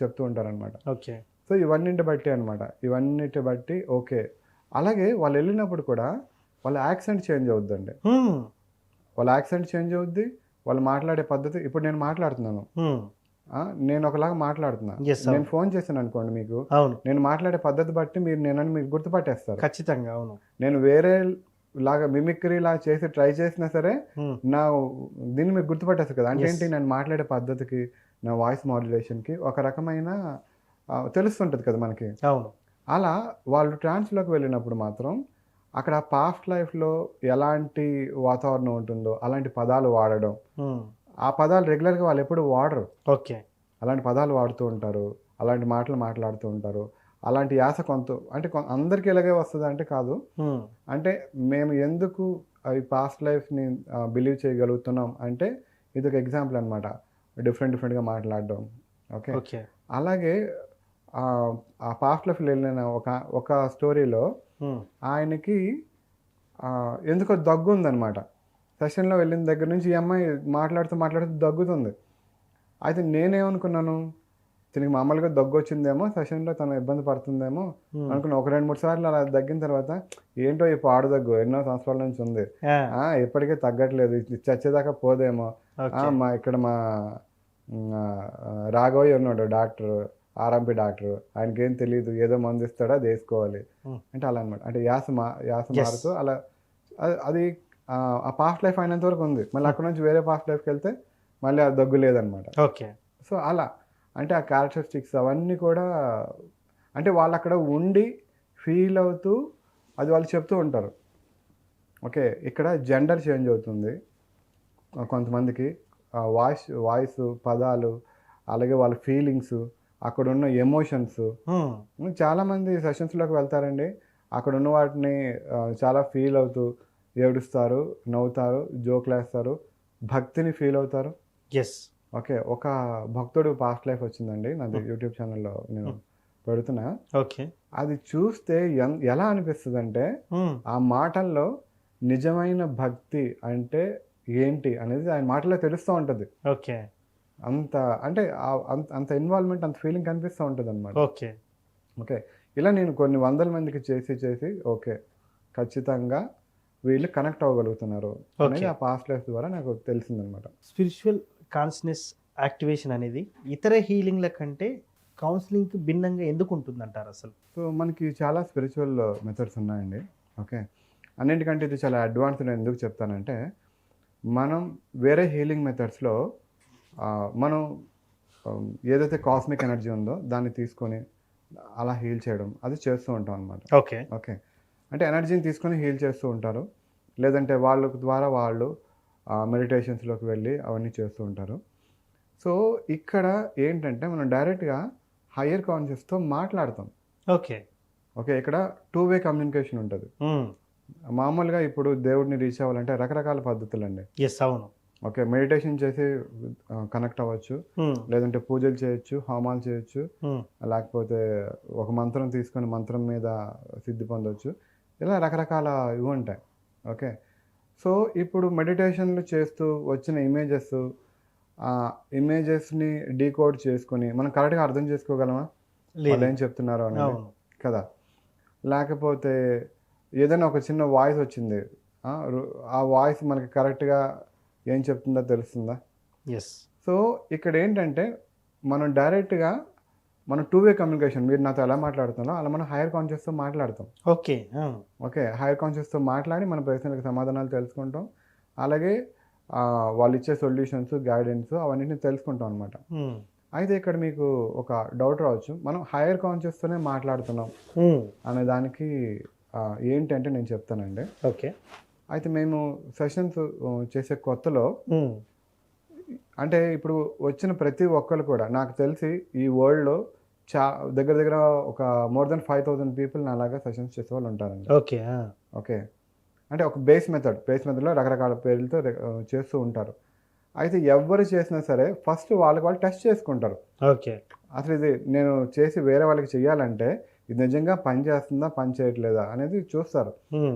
చెప్తూ ఉంటారనమాట. ఓకే. సో ఇవన్నింటి బట్టి అనమాట, ఇవన్నిటి బట్టి ఓకే. అలాగే వాళ్ళు వెళ్ళినప్పుడు కూడా వాళ్ళ యాక్సెంట్ చేంజ్ అవుద్దండి. వాళ్ళ యాక్సెంట్ చేంజ్ అవుద్ది, వాళ్ళు మాట్లాడే పద్ధతి. ఇప్పుడు నేను మాట్లాడుతున్నాను, నేను ఒకలాగా మాట్లాడుతున్నా, నేను ఫోన్ చేశాను అనుకోండి మీకు, నేను మాట్లాడే పద్ధతి బట్టి మీరు గుర్తుపట్టేస్తారు ఖచ్చితంగా. అవును. నేను వేరే లాగా మిమిక్రీ లాగా చేసి ట్రై చేసినా సరే దీన్ని మీరు గుర్తుపట్టేస్తారు కదా. అంటే ఏంటి, నేను మాట్లాడే పద్ధతికి, నా వాయిస్ మాడ్యులేషన్కి ఒక రకమైన తెలుస్తుంటుంది కదా మనకి. అవును. అలా వాళ్ళు ట్రాన్స్లోకి వెళ్ళినప్పుడు మాత్రం అక్కడ పాస్ట్ లైఫ్లో ఎలాంటి వాతావరణం ఉంటుందో అలాంటి పదాలు వాడడం, ఆ పదాలు రెగ్యులర్గా వాళ్ళు ఎప్పుడు వాడరు. ఓకే. అలాంటి పదాలు వాడుతూ ఉంటారు, అలాంటి మాటలు మాట్లాడుతూ ఉంటారు. అలాంటి యాస అంటే అందరికీ ఇలాగే వస్తుంది అంటే కాదు. అంటే మేము ఎందుకు ఈ పాస్ట్ లైఫ్ని బిలీవ్ చేయగలుగుతున్నాం అంటే ఇది ఒక ఎగ్జాంపుల్ అనమాట, డిఫరెంట్గా మాట్లాడడం. ఓకే. అలాగే ఆ పాస్ట్ లైఫ్లో వెళ్ళిన ఒక స్టోరీలో ఆయనకి ఎందుకో దగ్గు ఉందన్నమాట. సెషన్లో వెళ్ళిన దగ్గర నుంచి ఈ అమ్మాయి మాట్లాడుతూ దగ్గుతుంది. అయితే నేనేమనుకున్నాను, తినకి మామూలుగా దగ్గు వచ్చిందేమో, సెషన్లో తను ఇబ్బంది పడుతుందేమో అనుకున్నా. ఒక 2-3 సార్లు అలా దగ్గిన తర్వాత ఏంటో ఈ పాడు దగ్గు ఎన్నో సంవత్సరాల నుంచి ఉంది, ఇప్పటికే తగ్గట్లేదు, చచ్చేదాకా పోదేమో. ఇక్కడ మా రాఘవయ్య ఉన్నాడు డాక్టర్, ఆర్ఎంపీ డాక్టర్, ఆయనకేం తెలియదు, ఏదో మందు ఇస్తాడో అది వేసుకోవాలి అంటే అలా అనమాట. అంటే యాస మారుతూ అలా అది ఆ పాస్ట్ లైఫ్ అయినంత వరకు ఉంది. మళ్ళీ అక్కడ నుంచి వేరే పాస్ట్ లైఫ్కి వెళ్తే మళ్ళీ ఆ దగ్గు లేదనమాట. ఓకే. సో అలా అంటే ఆ క్యారెక్టరిస్టిక్స్ అవన్నీ కూడా అంటే వాళ్ళు అక్కడ ఉండి ఫీల్ అవుతూ అది వాళ్ళు చెప్తూ ఉంటారు. ఓకే. ఇక్కడ జెండర్ చేంజ్ అవుతుంది కొంతమందికి, వాయిస్ పదాలు, అలాగే వాళ్ళ ఫీలింగ్స్, అక్కడున్న ఎమోషన్స్. చాలామంది సెషన్స్లోకి వెళ్తారండి, అక్కడున్న వాటిని చాలా ఫీల్ అవుతూ ఏడుస్తారు, నవ్వుతారు, జోకులు వేస్తారు, భక్తిని ఫీల్ అవుతారు. ఎస్. ఓకే. ఒక భక్తుడు పాస్ట్ లైఫ్ వచ్చిందండి, నాది యూట్యూబ్ ఛానల్లో నేను పెడుతున్నా. ఓకే. అది చూస్తే ఎలా అనిపిస్తుందంటే ఆ మాటల్లో నిజమైన భక్తి అంటే ఏంటి అనేది ఆయన మాటల్లో తెలుస్తూ ఉంటుంది. ఓకే. అంత అంటే అంత ఇన్వాల్వ్మెంట్, అంత ఫీలింగ్ కనిపిస్తూ ఉంటుంది అనమాట. ఓకే. ఓకే. ఇలా నేను కొన్ని వందల మందికి చేసి ఓకే, ఖచ్చితంగా వీళ్ళు కనెక్ట్ అవ్వగలుగుతున్నారు అనేది ఆ పాస్ట్ లైఫ్ ద్వారా నాకు తెలిసిందనమాట. స్పిరిచువల్ కాన్షియస్నెస్ యాక్టివేషన్ అనేది ఇతర హీలింగ్ల కంటే కౌన్సిలింగ్కి భిన్నంగా ఎందుకు ఉంటుందంటారు అసలు? సో మనకి చాలా స్పిరిచువల్ మెథడ్స్ ఉన్నాయండి. ఓకే. అన్నింటికంటే ఇది చాలా అడ్వాన్స్డ్ ఎందుకు చెప్తానంటే, మనం వేరే హీలింగ్ మెథడ్స్లో మనం ఏదైతే కాస్మిక్ ఎనర్జీ ఉందో దాన్ని తీసుకొని అలా హీల్ చేయడం అది చేస్తూ ఉంటాం అనమాట. ఓకే. ఓకే. అంటే ఎనర్జీని తీసుకొని హీల్ చేస్తూ ఉంటారు, లేదంటే వాళ్ళ ద్వారా వాళ్ళు మెడిటేషన్స్లోకి వెళ్ళి అవన్నీ చేస్తూ ఉంటారు. సో ఇక్కడ ఏంటంటే మనం డైరెక్ట్గా హయ్యర్ కాన్షియస్తో మాట్లాడతాం. ఓకే. ఓకే. ఇక్కడ 2-వే కమ్యూనికేషన్ ఉంటుంది. మామూలుగా ఇప్పుడు దేవుడిని రీచ్ అవ్వాలంటే రకరకాల పద్ధతులండి. ఎస్, అవును. ఓకే. మెడిటేషన్ చేసి కనెక్ట్ అవ్వచ్చు, లేదంటే పూజలు చేయొచ్చు, హోమాలు చేయొచ్చు, లేకపోతే ఒక మంత్రం తీసుకొని మంత్రం మీద సిద్ధి పొందవచ్చు. ఇలా రకరకాల ఇవి ఉంటాయి. ఓకే. సో ఇప్పుడు మెడిటేషన్లు చేస్తూ వచ్చిన ఇమేజెస్ని డీకోడ్ చేసుకొని మనం కరెక్ట్గా అర్థం చేసుకోగలమా వాళ్ళు ఏం చెప్తున్నారు అనేది కదా? లేకపోతే ఏదైనా ఒక చిన్న వాయిస్ వచ్చింది, ఆ వాయిస్ మనకి కరెక్ట్గా ఏం చెప్తుందో తెలుస్తుందా? ఎస్. సో ఇక్కడ ఏంటంటే మనం డైరెక్ట్గా మనం 2-వే కమ్యూనికేషన్, మీరు నాతో ఎలా మాట్లాడుతున్నారో అలా మనం హైయర్ కాన్షియస్తో మాట్లాడతాం. ఓకే. ఓకే. హైయర్ కాన్షియస్తో మాట్లాడి మన ప్రశ్నలకు సమాధానాలు తెలుసుకుంటాం, అలాగే వాళ్ళు ఇచ్చే సొల్యూషన్స్, గైడెన్స్ అవన్నిటిని తెలుసుకుంటాం అనమాట. అయితే ఇక్కడ మీకు ఒక డౌట్ రావచ్చు, మనం హైయర్ కాన్షియస్తోనే మాట్లాడుతున్నాం అనే దానికి ఏంటంటే నేను చెప్తానండి. ఓకే. అయితే మేము సెషన్స్ చేసే కొత్తలో అంటే ఇప్పుడు వచ్చిన ప్రతి ఒక్కరు కూడా నాకు తెలిసి ఈ వరల్డ్లో దగ్గర ఒక మోర్ దెన్ 5,000 పీపుల్ అలాగా సెషన్స్ చేసే వాళ్ళు ఉంటారండి. ఓకే. ఓకే. అంటే ఒక బేస్ మెథడ్లో రకరకాల పేర్లతో చేస్తూ ఉంటారు. అయితే ఎవరు చేసినా సరే ఫస్ట్ వాళ్ళు టెస్ట్ చేసుకుంటారు. ఓకే. అసలు ఇది నేను చేసి వేరే వాళ్ళకి చెయ్యాలంటే ఇది నిజంగా పని చేస్తుందా, పని చేయట్లేదా అనేది చూస్తారు.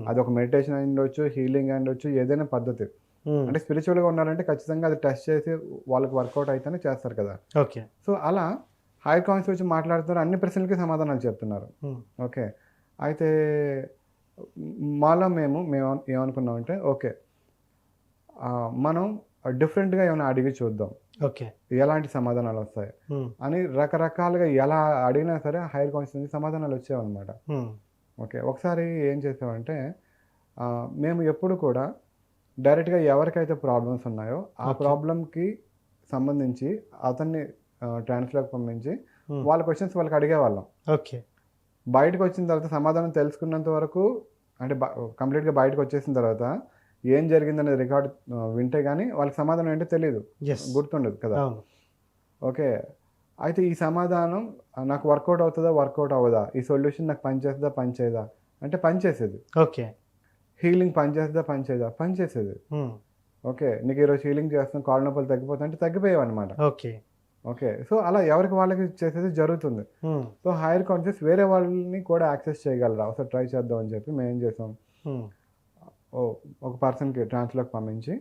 అది ఒక మెడిటేషన్ అయి ఉండొచ్చు, హీలింగ్ అయి ఉండొచ్చు, ఏదైనా పద్ధతి. అంటే స్పిరిచువల్గా ఉన్నారంటే ఖచ్చితంగా అది టెస్ట్ చేసి వాళ్ళకి వర్కౌట్ అయితేనే చేస్తారు కదా. ఓకే. సో అలా హైయర్ కాన్షియస్ వచ్చి మాట్లాడుతున్నారు, అన్ని ప్రశ్నలకి సమాధానాలు చెప్తున్నారు. ఓకే. అయితే మేము ఏమనుకున్నామంటే ఓకే, మనం డిఫరెంట్గా ఏమైనా అడిగి చూద్దాం, ఓకే, ఎలాంటి సమాధానాలు వస్తాయి అని. రకరకాలుగా ఎలా అడిగినా సరే హైయర్ కాన్షియస్ నుంచి సమాధానాలు వచ్చేవన్నమాట. ఓకే. ఒకసారి ఏం చేసామంటే మేము ఎప్పుడు కూడా డైరెక్ట్గా ఎవరికైతే ప్రాబ్లమ్స్ ఉన్నాయో ఆ ప్రాబ్లంకి సంబంధించి అతన్ని ట్రాన్స్లోకి పంపించి వాళ్ళ క్వశ్చన్స్ వాళ్ళకి అడిగేవాళ్ళం. ఓకే. బయటకు వచ్చిన తర్వాత సమాధానం తెలుసుకున్నంత వరకు, అంటే కంప్లీట్గా బయటకు వచ్చేసిన తర్వాత ఏం జరిగిందనేది రికార్డ్ వింటే కానీ వాళ్ళకి సమాధానం ఏంటో తెలియదు, గుర్తుండదు కదా. ఓకే. అయితే ఈ సమాధానం నాకు వర్కౌట్ అవుతుందా, వర్కౌట్ అవ్వదా, ఈ సొల్యూషన్ నాకు పనిచేస్తుందా, పనిచేయదా అంటే పనిచేసేది. ఓకే. హీలింగ్ పనిచేస్తుందా, పనిచేయదా, పనిచేసేది. ఓకే. నీకు ఈరోజు హీలింగ్ చేస్తున్నాం, కాళ్ళ నొప్పులు తగ్గిపోతా అంటే తగ్గిపోయావు అనమాట. ఓకే. ఓకే. సో అలా ఎవరికి వాళ్ళకి చేసేది జరుగుతుంది. సో హైయర్ కాన్షియస్ వేరే వాళ్ళని కూడా యాక్సెస్ చేయగలరా, ఒకసారి ట్రై చేద్దాం అని చెప్పి మేము ఏం చేసాం, ఒక పర్సన్కి ట్రాన్స్లోకి పంపించి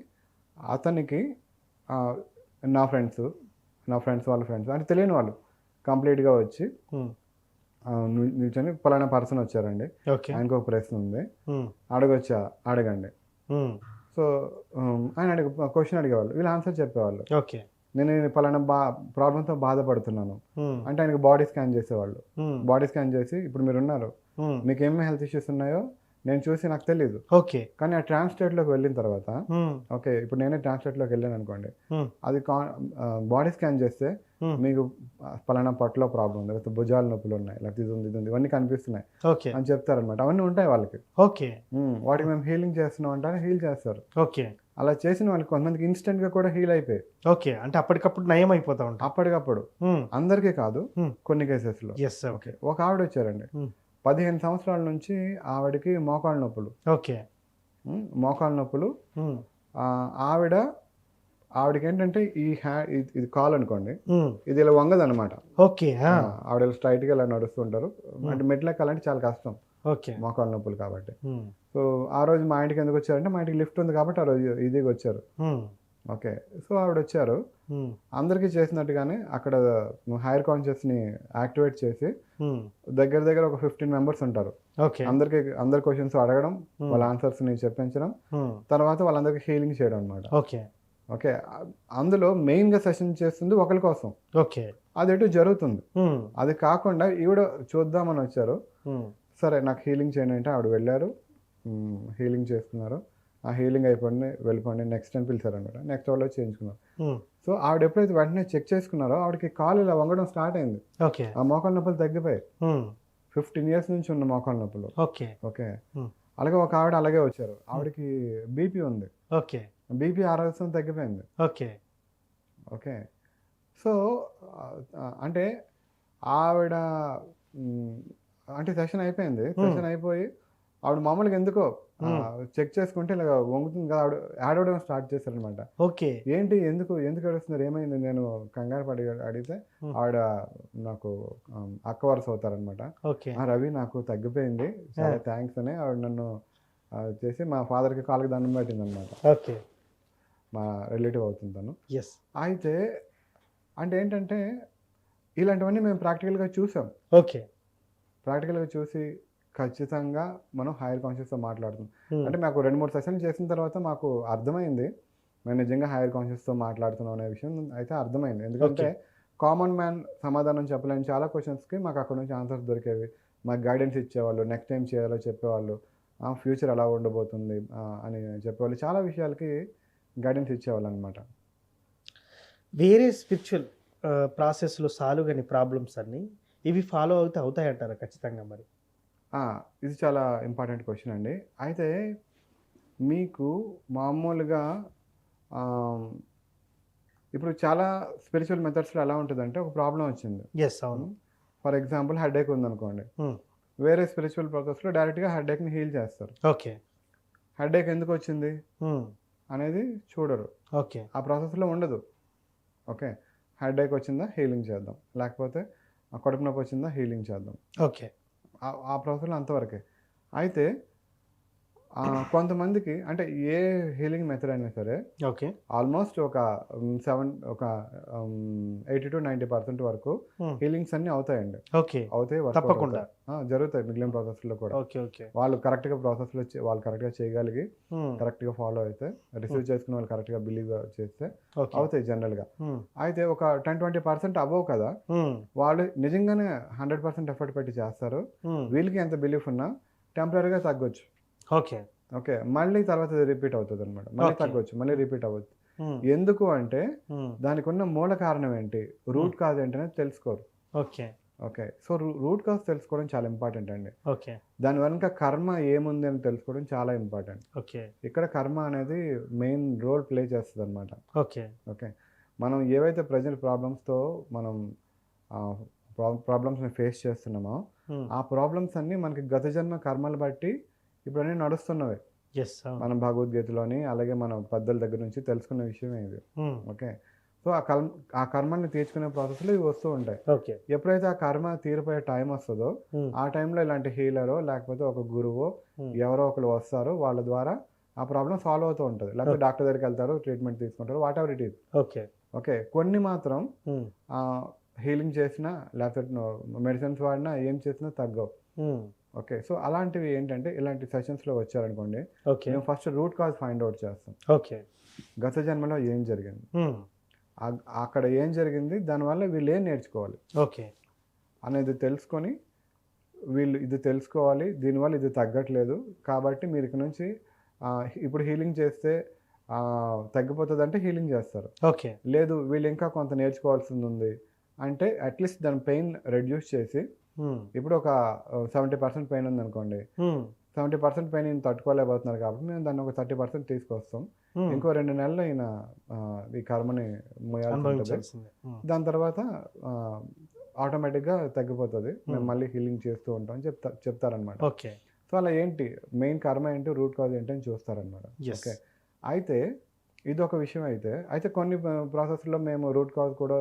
అతనికి నా ఫ్రెండ్స్ వాళ్ళ ఫ్రెండ్స్ అంటే తెలియని వాళ్ళు కంప్లీట్గా వచ్చి నిల్చొని పలానా పర్సన్ వచ్చారండి, ఆయనకు ఒక ప్రశ్న ఉంది, అడగండి. సో ఆయన క్వశ్చన్ అడిగేవాళ్ళు, వీళ్ళు ఆన్సర్ చెప్పేవాళ్ళు. ఓకే. నేను పలానా ప్రాబ్లంతో బాధపడుతున్నాను అంటే ఆయనకు బాడీ స్కాన్ చేసేవాళ్ళు. బాడీ స్కాన్ చేసి ఇప్పుడు మీరు ఉన్నారు, మీకు ఏమేమి హెల్త్ ఇష్యూస్ ఉన్నాయో నేను చూసి నాకు తెలియదు. ఓకే. కానీ ఆ ట్రాన్స్లేట్లోకి వెళ్ళిన తర్వాత ఓకే, ఇప్పుడు నేనే ట్రాన్స్లేట్లోకి వెళ్ళాను అనుకోండి, అది బాడీ స్కాన్ చేస్తే మీకు పలానా పట్టులో ప్రాబ్లం ఉంది, లేకపోతే భుజాల నొప్పులు ఉన్నాయి, లేకపోతే ఇది ఉంది ఇవన్నీ కనిపిస్తున్నాయి ఓకే. అని చెప్తారనమాట. అవన్నీ ఉంటాయి వాళ్ళకి. ఓకే. వాటికి మేము హీలింగ్ చేస్తున్నాం అంటారు, హీల్ చేస్తారు. ఓకే. అలా చేసిన వాళ్ళకి కొంతమందికి ఇన్స్టెంట్గా కూడా హీల్ అయిపోయాయి ఓకే. అంటే అప్పటికప్పుడు నయం అయిపోతా ఉంటాం. అప్పటికప్పుడు. అందరికీ కాదు, కొన్ని కేసెస్లో. ఓకే. ఒక ఆవిడ వచ్చారండి, 15 సంవత్సరాల నుంచి ఆవిడకి మోకాళ్ళ నొప్పులు. ఓకే. మోకాళ్ళ నొప్పులు. ఆవిడకి ఏంటంటే ఇది కాల్ అనుకోండి, ఇది ఇలా వంగదు అనమాట. ఓకే. ఆవిడ స్ట్రైట్గా ఇలా నడుస్తుంటారు. అంటే మెట్లు ఎక్కాలంటే చాలా కష్టం, ఓకే. మోకాళ్ళ నొప్పులు కాబట్టి. సో ఆ రోజు మా ఇంటికి ఎందుకు వచ్చారంటే, మా ఇంటికి లిఫ్ట్ ఉంది కాబట్టి ఆ రోజు ఇదిగా వచ్చారు. ఓకే. సో ఆవిడ వచ్చారు, అందరికీ చేసినట్టుగానే అక్కడ హైయర్ కాన్షియస్ని యాక్టివేట్ చేసి దగ్గర దగ్గర ఒక 15 మెంబర్స్ ఉంటారు. అందరి క్వశ్చన్స్ అడగడం, వాళ్ళ ఆన్సర్స్ని చెప్పించడం, తర్వాత వాళ్ళందరికీ హీలింగ్ చేయడం అనమాట. ఓకే. ఓకే. అందులో మెయిన్గా సెషన్ చేస్తుంది ఒకరి కోసం. ఓకే. అది ఎటు జరుగుతుంది. అది కాకుండా ఈవిడ చూద్దామని వచ్చారు. సరే నాకు హీలింగ్ చేయండి అంటే ఆవిడ వెళ్ళారు, హీలింగ్ చేసుకున్నారు. ఆ హీలింగ్ అయిపోయింది, వెళ్ళిపోండి నెక్స్ట్ అని పిలిచారు అనమాట. నెక్స్ట్ వాళ్ళు చేయించుకున్నారు. సో ఆవిడ ఎప్పుడైతే వెంటనే చెక్ చేసుకున్నారో ఆవిడకి కాలు ఇలా వంగడం స్టార్ట్ అయింది. ఆ మోకాళ్ళ నొప్పులు తగ్గిపోయాయి. 15 years నుంచి ఉన్న మోకాళ్ళ నొప్పులు. ఓకే. అలాగే ఒక ఆవిడ అలాగే వచ్చారు, ఆవిడకి బీపీ ఉంది. ఓకే. బీపీ 60% తగ్గిపోయింది. ఓకే. ఓకే. సో అంటే ఆవిడ అంటే సెషన్ అయిపోయింది. సెషన్ అయిపోయి ఆవిడ మామూలుగా ఎందుకో చెక్ చేసుకుంటే ఇలా వంగుతుంది కదా, ఆవిడ ఏడవడం స్టార్ట్ చేశారనమాట. ఓకే. ఏంటి ఎందుకు ఏడుస్తున్నారు, ఏమైంది, నేను కంగారు పడి అడిగితే ఆవిడ నాకు అక్క వరుస అవుతారనమాట. రవి నాకు తగ్గిపోయింది, చాలా థ్యాంక్స్ అని ఆవిడ నన్ను చేసి మా ఫాదర్కి కాళ్ళకి దండం పెట్టింది అనమాట. ఓకే. మా రిలేటివ్ అవుతుంది తను. అయితే అంటే ఏంటంటే ఇలాంటివన్నీ మేము ప్రాక్టికల్గా చూసాం. ఓకే. ప్రాక్టికల్గా చూసి ఖచ్చితంగా మనం హైయర్ కాన్షియస్తో మాట్లాడుతున్నాం. అంటే మాకు 2-3 సెషన్లు చేసిన తర్వాత మాకు అర్థమైంది మేము నిజంగా హైయర్ కాన్షియస్తో మాట్లాడుతున్నాం అనే విషయం అయితే అర్థమైంది. ఎందుకంటే కామన్ మ్యాన్ సమాధానం చెప్పలేని చాలా క్వశ్చన్స్కి మాకు అక్కడ నుంచి ఆన్సర్స్ దొరికేవి. మాకు గైడెన్స్ ఇచ్చేవాళ్ళు, నెక్స్ట్ టైం చేయాలో చెప్పేవాళ్ళు, ఫ్యూచర్ ఎలా ఉండబోతుంది అని చెప్పేవాళ్ళు, చాలా విషయాలకి గైడెన్స్ ఇచ్చేవాళ్ళు అనమాట. వేరే స్పిరిచువల్ ప్రాసెస్లో సాల్వ్ కాని ప్రాబ్లమ్స్ అన్నీ ఇవి ఫాలో అవుతాయంటారా ఖచ్చితంగా? మరి ఇది చాలా ఇంపార్టెంట్ క్వశ్చన్ అండి. అయితే మీకు మామూలుగా ఇప్పుడు చాలా స్పిరిచువల్ మెథడ్స్లో ఎలా ఉంటుందంటే, ఒక ప్రాబ్లం వచ్చింది. అవును. ఫర్ ఎగ్జాంపుల్ హెడేక్ ఉందనుకోండి, వేరే స్పిరిచువల్ ప్రాసెస్లో డైరెక్ట్గా హెడేక్ని హీల్ చేస్తారు. ఓకే. హెడేక్ ఎందుకు వచ్చింది అనేది చూడరు, ఓకే. ఆ ప్రాసెస్లో ఉండదు. ఓకే, హెడేక్ వచ్చిందా హీలింగ్ చేద్దాం, లేకపోతే కడుపు నొప్పి వచ్చిందా హీలింగ్ చేద్దాం. ఓకే. ఆ ప్రాసెస్లో అంతవరకే. అయితే కొంతమందికి అంటే ఏ హీలింగ్ మెథడ్ అయినా సరే ఓకే ఆల్మోస్ట్ ఒక 80-90% వరకు హీలింగ్స్ అన్ని అవుతాయండి. ఓకే. అవుతాయి, తప్పకుండా జరుగుతాయి. మిగిలిన ప్రాసెస్లో కూడా వాళ్ళు కరెక్ట్గా ప్రాసెస్లో వాళ్ళు కరెక్ట్గా చేయగలిగి కరెక్ట్గా ఫాలో అయితే, రిసీవ్ చేసుకున్న వాళ్ళు కరెక్ట్గా బిలీవ్ చేస్తే అవుతాయి జనరల్గా. అయితే ఒక 10-20% అబోవ్ కదా, వాళ్ళు నిజంగానే 100% ఎఫర్ట్ పెట్టి చేస్తారు. వీళ్ళకి ఎంత బిలీఫ్ ఉన్నా టెంపరీగా తగ్గొచ్చు. ఓకే, మళ్ళీ తర్వాత రిపీట్ అవుతుంది అనమాట. మళ్ళీ తగ్గొచ్చు, మళ్ళీ రిపీట్ అవ్వచ్చు. ఎందుకు అంటే దానికి ఉన్న మూల కారణం ఏంటి, రూట్ కాజ్ ఏంటనేది తెలుసుకోరు. ఓకే. సో రూట్ కాజ్ తెలుసుకోవడం చాలా ఇంపార్టెంట్ అండి. దాని వెనుక కర్మ ఏముంది అని తెలుసుకోవడం చాలా ఇంపార్టెంట్. ఇక్కడ కర్మ అనేది మెయిన్ రోల్ ప్లే చేస్తుంది అనమాట. ఓకే, మనం ఏవైతే ప్రజెంట్ ప్రాబ్లమ్స్తో మనం ప్రాబ్లమ్స్ని ఫేస్ చేస్తున్నామో ఆ ప్రాబ్లమ్స్ అన్నీ మనకి గత జన్మ కర్మలు బట్టి ఇప్పుడు అన్నీ నడుస్తున్నవి. మనం భగవద్గీతలోని అలాగే మన పెద్దల దగ్గర నుంచి తెలుసుకున్న విషయమే ఇది. ఓకే. సో ఆ కర్మల్ని తీర్చుకునే ప్రాసెస్లో ఇవి వస్తూ ఉంటాయి. ఎప్పుడైతే ఆ కర్మ తీరిపోయే టైం వస్తుందో ఆ టైంలో ఇలాంటి హీలరో లేకపోతే ఒక గురువో ఎవరో ఒకరు వస్తారు, వాళ్ళ ద్వారా ఆ ప్రాబ్లం సాల్వ్ అవుతూ ఉంటుంది. లేకపోతే డాక్టర్ దగ్గరికి వెళ్తారు, ట్రీట్మెంట్ తీసుకుంటారు, what ever it is. Okay. కొన్ని మాత్రం హీలింగ్ చేసినా లేకపోతే మెడిసిన్స్ వాడినా ఏం చేసినా తగ్గవు. ఓకే. సో అలాంటివి ఏంటంటే ఇలాంటి సెషన్స్లో వచ్చారనుకోండి, మేము first root cause find out చేస్తాం. గత జన్మలో ఏం జరిగింది, అక్కడ ఏం జరిగింది, దానివల్ల వీళ్ళు ఏం నేర్చుకోవాలి అనేది తెలుసుకొని వీళ్ళు ఇది తెలుసుకోవాలి, దీనివల్ల ఇది తగ్గట్లేదు కాబట్టి మీరు ఇక నుంచి ఇప్పుడు హీలింగ్ చేస్తే తగ్గిపోతుందంటే హీలింగ్ చేస్తారు. ఓకే. లేదు వీళ్ళు ఇంకా కొంత నేర్చుకోవాల్సింది ఉంది అంటే అట్లీస్ట్ దాని పెయిన్ రెడ్యూస్ చేసి ఇప్పుడు ఒక 70% పెయిన్ ఉందనుకోండి, 70% పెయిన్ ఈయన తట్టుకోలేకపోతున్నారు కాబట్టి మేము దాన్ని ఒక 30% తీసుకొస్తాం. ఇంకో 2 నెలలు ఈయన ఈ కర్మని మోయాల్సి ఉంటుంది. దాని తర్వాత ఆటోమేటిక్గా తగ్గిపోతుంది, మేము మళ్ళీ హీలింగ్ చేస్తూ ఉంటాం అని చెప్తారనమాట. ఓకే. సో అలా ఏంటి మెయిన్ కర్మ ఏంటి, రూట్ కాజ్ ఏంటి అని చూస్తారనమాట. ఓకే. అయితే ఇది ఒక విషయం. అయితే కొన్ని ప్రాసెస్లో మేము రూట్ కాజ్ కూడా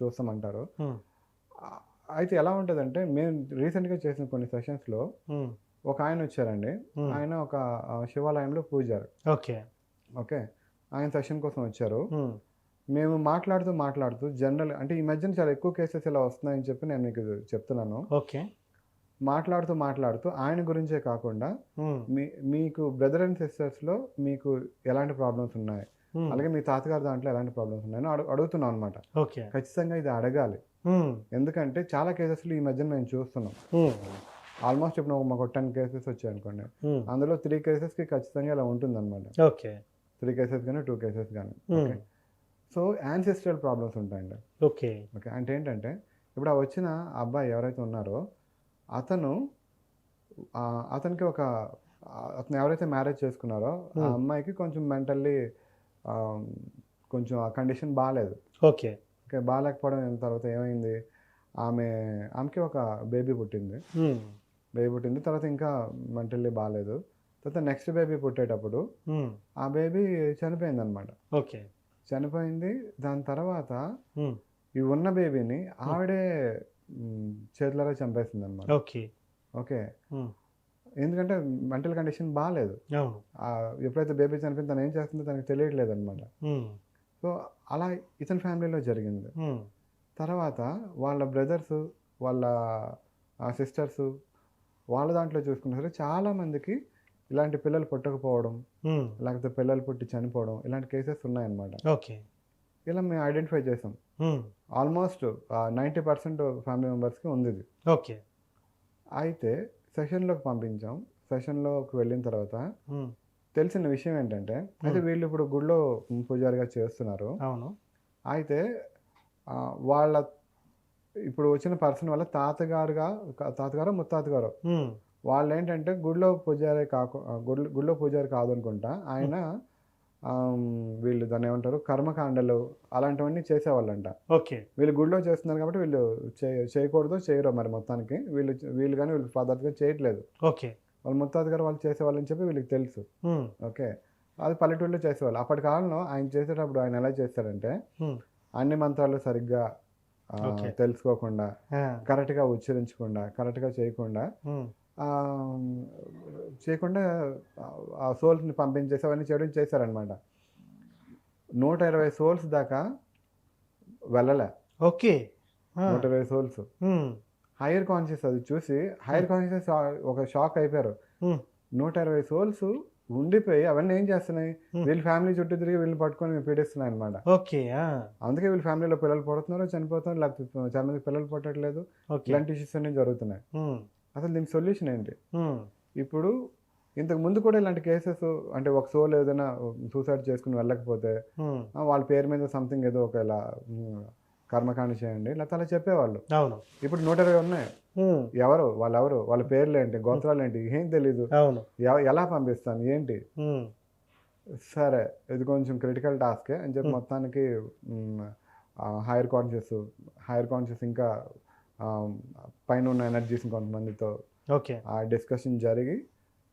చూస్తామంటారు. అయితే ఎలా ఉంటుందంటే మేము రీసెంట్గా చేసిన కొన్ని సెషన్స్లో ఒక ఆయన వచ్చారండి. ఆయన ఒక శివాలయంలో పూజారు. ఓకే. ఓకే. ఆయన సెషన్ కోసం వచ్చారు. మేము మాట్లాడుతూ జనరల్ అంటే ఈ మధ్యన చాలా ఎక్కువ కేసెస్ ఇలా వస్తున్నాయని చెప్పి నేను మీకు చెప్తున్నాను. ఓకే. మాట్లాడుతూ ఆయన గురించే కాకుండా మీకు బ్రదర్ అండ్ సిస్టర్స్లో మీకు ఎలాంటి ప్రాబ్లమ్స్ ఉన్నాయి, అలాగే మీ తాతగారి దాంట్లో ఎలాంటి ప్రాబ్లమ్స్ ఉన్నాయని అడుగుతున్నాం అనమాట. ఓకే. ఖచ్చితంగా ఇది అడగాలి. ఎందుకంటే చాలా కేసెస్లో ఈ మధ్యన మేము చూస్తున్నాం. ఆల్మోస్ట్ ఇప్పుడు మాకు 10 కేసెస్ వచ్చాయి అనుకోండి, అందులో 3 కేసెస్కి ఖచ్చితంగా ఇలా ఉంటుందన్నమాట. ఓకే. 3 కేసెస్ కానీ 2 కేసెస్ కానీ. ఓకే. సో యాన్సెస్ట్రల్ ప్రాబ్లమ్స్ ఉంటాయండి. ఓకే. ఓకే. అంటే ఏంటంటే ఇప్పుడు వచ్చిన అబ్బాయి ఎవరైతే ఉన్నారో అతనికి అతను ఎవరైతే మ్యారేజ్ చేసుకున్నారో ఆ అమ్మాయికి కొంచెం మెంటల్లీ కొంచెం ఆ కండిషన్ బాగాలేదు. ఓకే. ఓకే. బాగాలేకపోవడం తర్వాత ఏమైంది, ఆమెకి ఒక బేబీ పుట్టింది. తర్వాత ఇంకా మెంటల్లీ బాగాలేదు. తర్వాత నెక్స్ట్ బేబీ పుట్టేటప్పుడు ఆ బేబీ చనిపోయింది అనమాట. ఓకే. చనిపోయింది. దాని తర్వాత ఈ ఉన్న బేబీని ఆవిడే చేతులారా చంపేసింది అనమాట. ఓకే. ఓకే. ఎందుకంటే మెంటల్ కండిషన్ బాగాలేదు. ఎప్పుడైతే బేబీ చనిపోయింది తను ఏం చేస్తుందో తనకు తెలియట్లేదు అనమాట. సో అలా ఇతని ఫ్యామిలీలో జరిగింది. తర్వాత వాళ్ళ బ్రదర్స్, వాళ్ళ సిస్టర్స్, వాళ్ళ దాంట్లో చూసుకున్నా సరే చాలామందికి ఇలాంటి పిల్లలు పుట్టకపోవడం, లేకపోతే పిల్లలు పుట్టి చనిపోవడం, ఇలాంటి కేసెస్ ఉన్నాయన్నమాట. ఓకే. ఇలా మేము ఐడెంటిఫై చేసాం. ఆల్మోస్ట్ 90% ఫ్యామిలీ మెంబర్స్కి ఉంది ఇది. ఓకే. అయితే సెషన్లోకి పంపించాం. సెషన్లోకి వెళ్ళిన తర్వాత తెలిసిన విషయం ఏంటంటే, అయితే వీళ్ళు ఇప్పుడు గుడిలో పూజారిగా చేస్తున్నారు. అవును. అయితే వాళ్ళ ఇప్పుడు వచ్చిన పర్సన్ వాళ్ళ తాతగారు ముత్తాతగారు వాళ్ళు ఏంటంటే గుడిలో పూజారి కాదు అనుకుంటా. ఆయన వీళ్ళు దాన్ని ఏమంటారు కర్మకాండలు అలాంటివన్నీ చేసేవాళ్ళంట. ఓకే. వీళ్ళు గుడిలో చేస్తున్నారు కాబట్టి వీళ్ళు చేయరో మరి మొత్తానికి వీళ్ళు కానీ వీళ్ళు ఫాదర్గా చేయట్లేదు. ఓకే. వాళ్ళ ముత్తాతగారు వాళ్ళు చేసేవాళ్ళని చెప్పి వీళ్ళకి తెలుసు. ఓకే. అది పల్లెటూరులో చేసేవాళ్ళు. అప్పటి కాలంలో ఆయన చేసేటప్పుడు ఆయన ఎలా చేస్తారంటే అన్ని మంత్రాలు సరిగ్గా తెలుసుకోకుండా, కరెక్ట్గా ఉచ్చరించకుండా, కరెక్ట్గా చేయకుండా ఆ సోల్స్ని పంపించేసి అవన్నీ చేయడం చేశారనమాట. 120 సోల్స్ దాకా వెళ్ళలే. ఓకే. 120 సోల్స్. హైయర్ కాన్షియస్ అది చూసి హైయర్ కాన్షియస్ ఒక షాక్ అయిపోయారు. 120 సోల్స్ ఉండిపోయి అవన్నీ ఏం చేస్తున్నాయి, వీళ్ళ ఫ్యామిలీ చుట్టూ తిరిగి వీళ్ళని పట్టుకొని పీడిస్తున్నాయి అనమాట. ఓకే. అందుకే వీళ్ళ ఫ్యామిలీలో పిల్లలు పుడుతున్నారు, చనిపోతున్నారు, లేకపోతే చాలా మంది పిల్లలు పుట్టట్లేదు, ఇలాంటి ఇష్యూస్ అన్ని జరుగుతున్నాయి. అసలు దీనికి సొల్యూషన్ ఏంటి? ఇప్పుడు ఇంతకు ముందు కూడా ఇలాంటి కేసెస్ అంటే ఒక సోల్ ఏదైనా సూసైడ్ చేసుకుని వెళ్ళకపోతే వాళ్ళ పేరు మీద సంథింగ్ ఏదో ఒక ఇలా కర్మకాండ చేయండి లేకపోతే అలా చెప్పేవాళ్ళు. అవును. ఇప్పుడు 120 ఉన్నాయి. వాళ్ళెవరు, వాళ్ళ పేర్లు ఏంటి, గోత్రాలు ఏంటి, ఏం తెలీదు. ఎలా పంపిస్తాను ఏంటి? సరే ఇది కొంచెం క్రిటికల్ టాస్కే అని చెప్పి మొత్తానికి హైయర్ కాన్షియస్ ఇంకా పైన ఉన్న ఎనర్జీస్ కొంతమందితో ఆ డిస్కషన్ జరిగి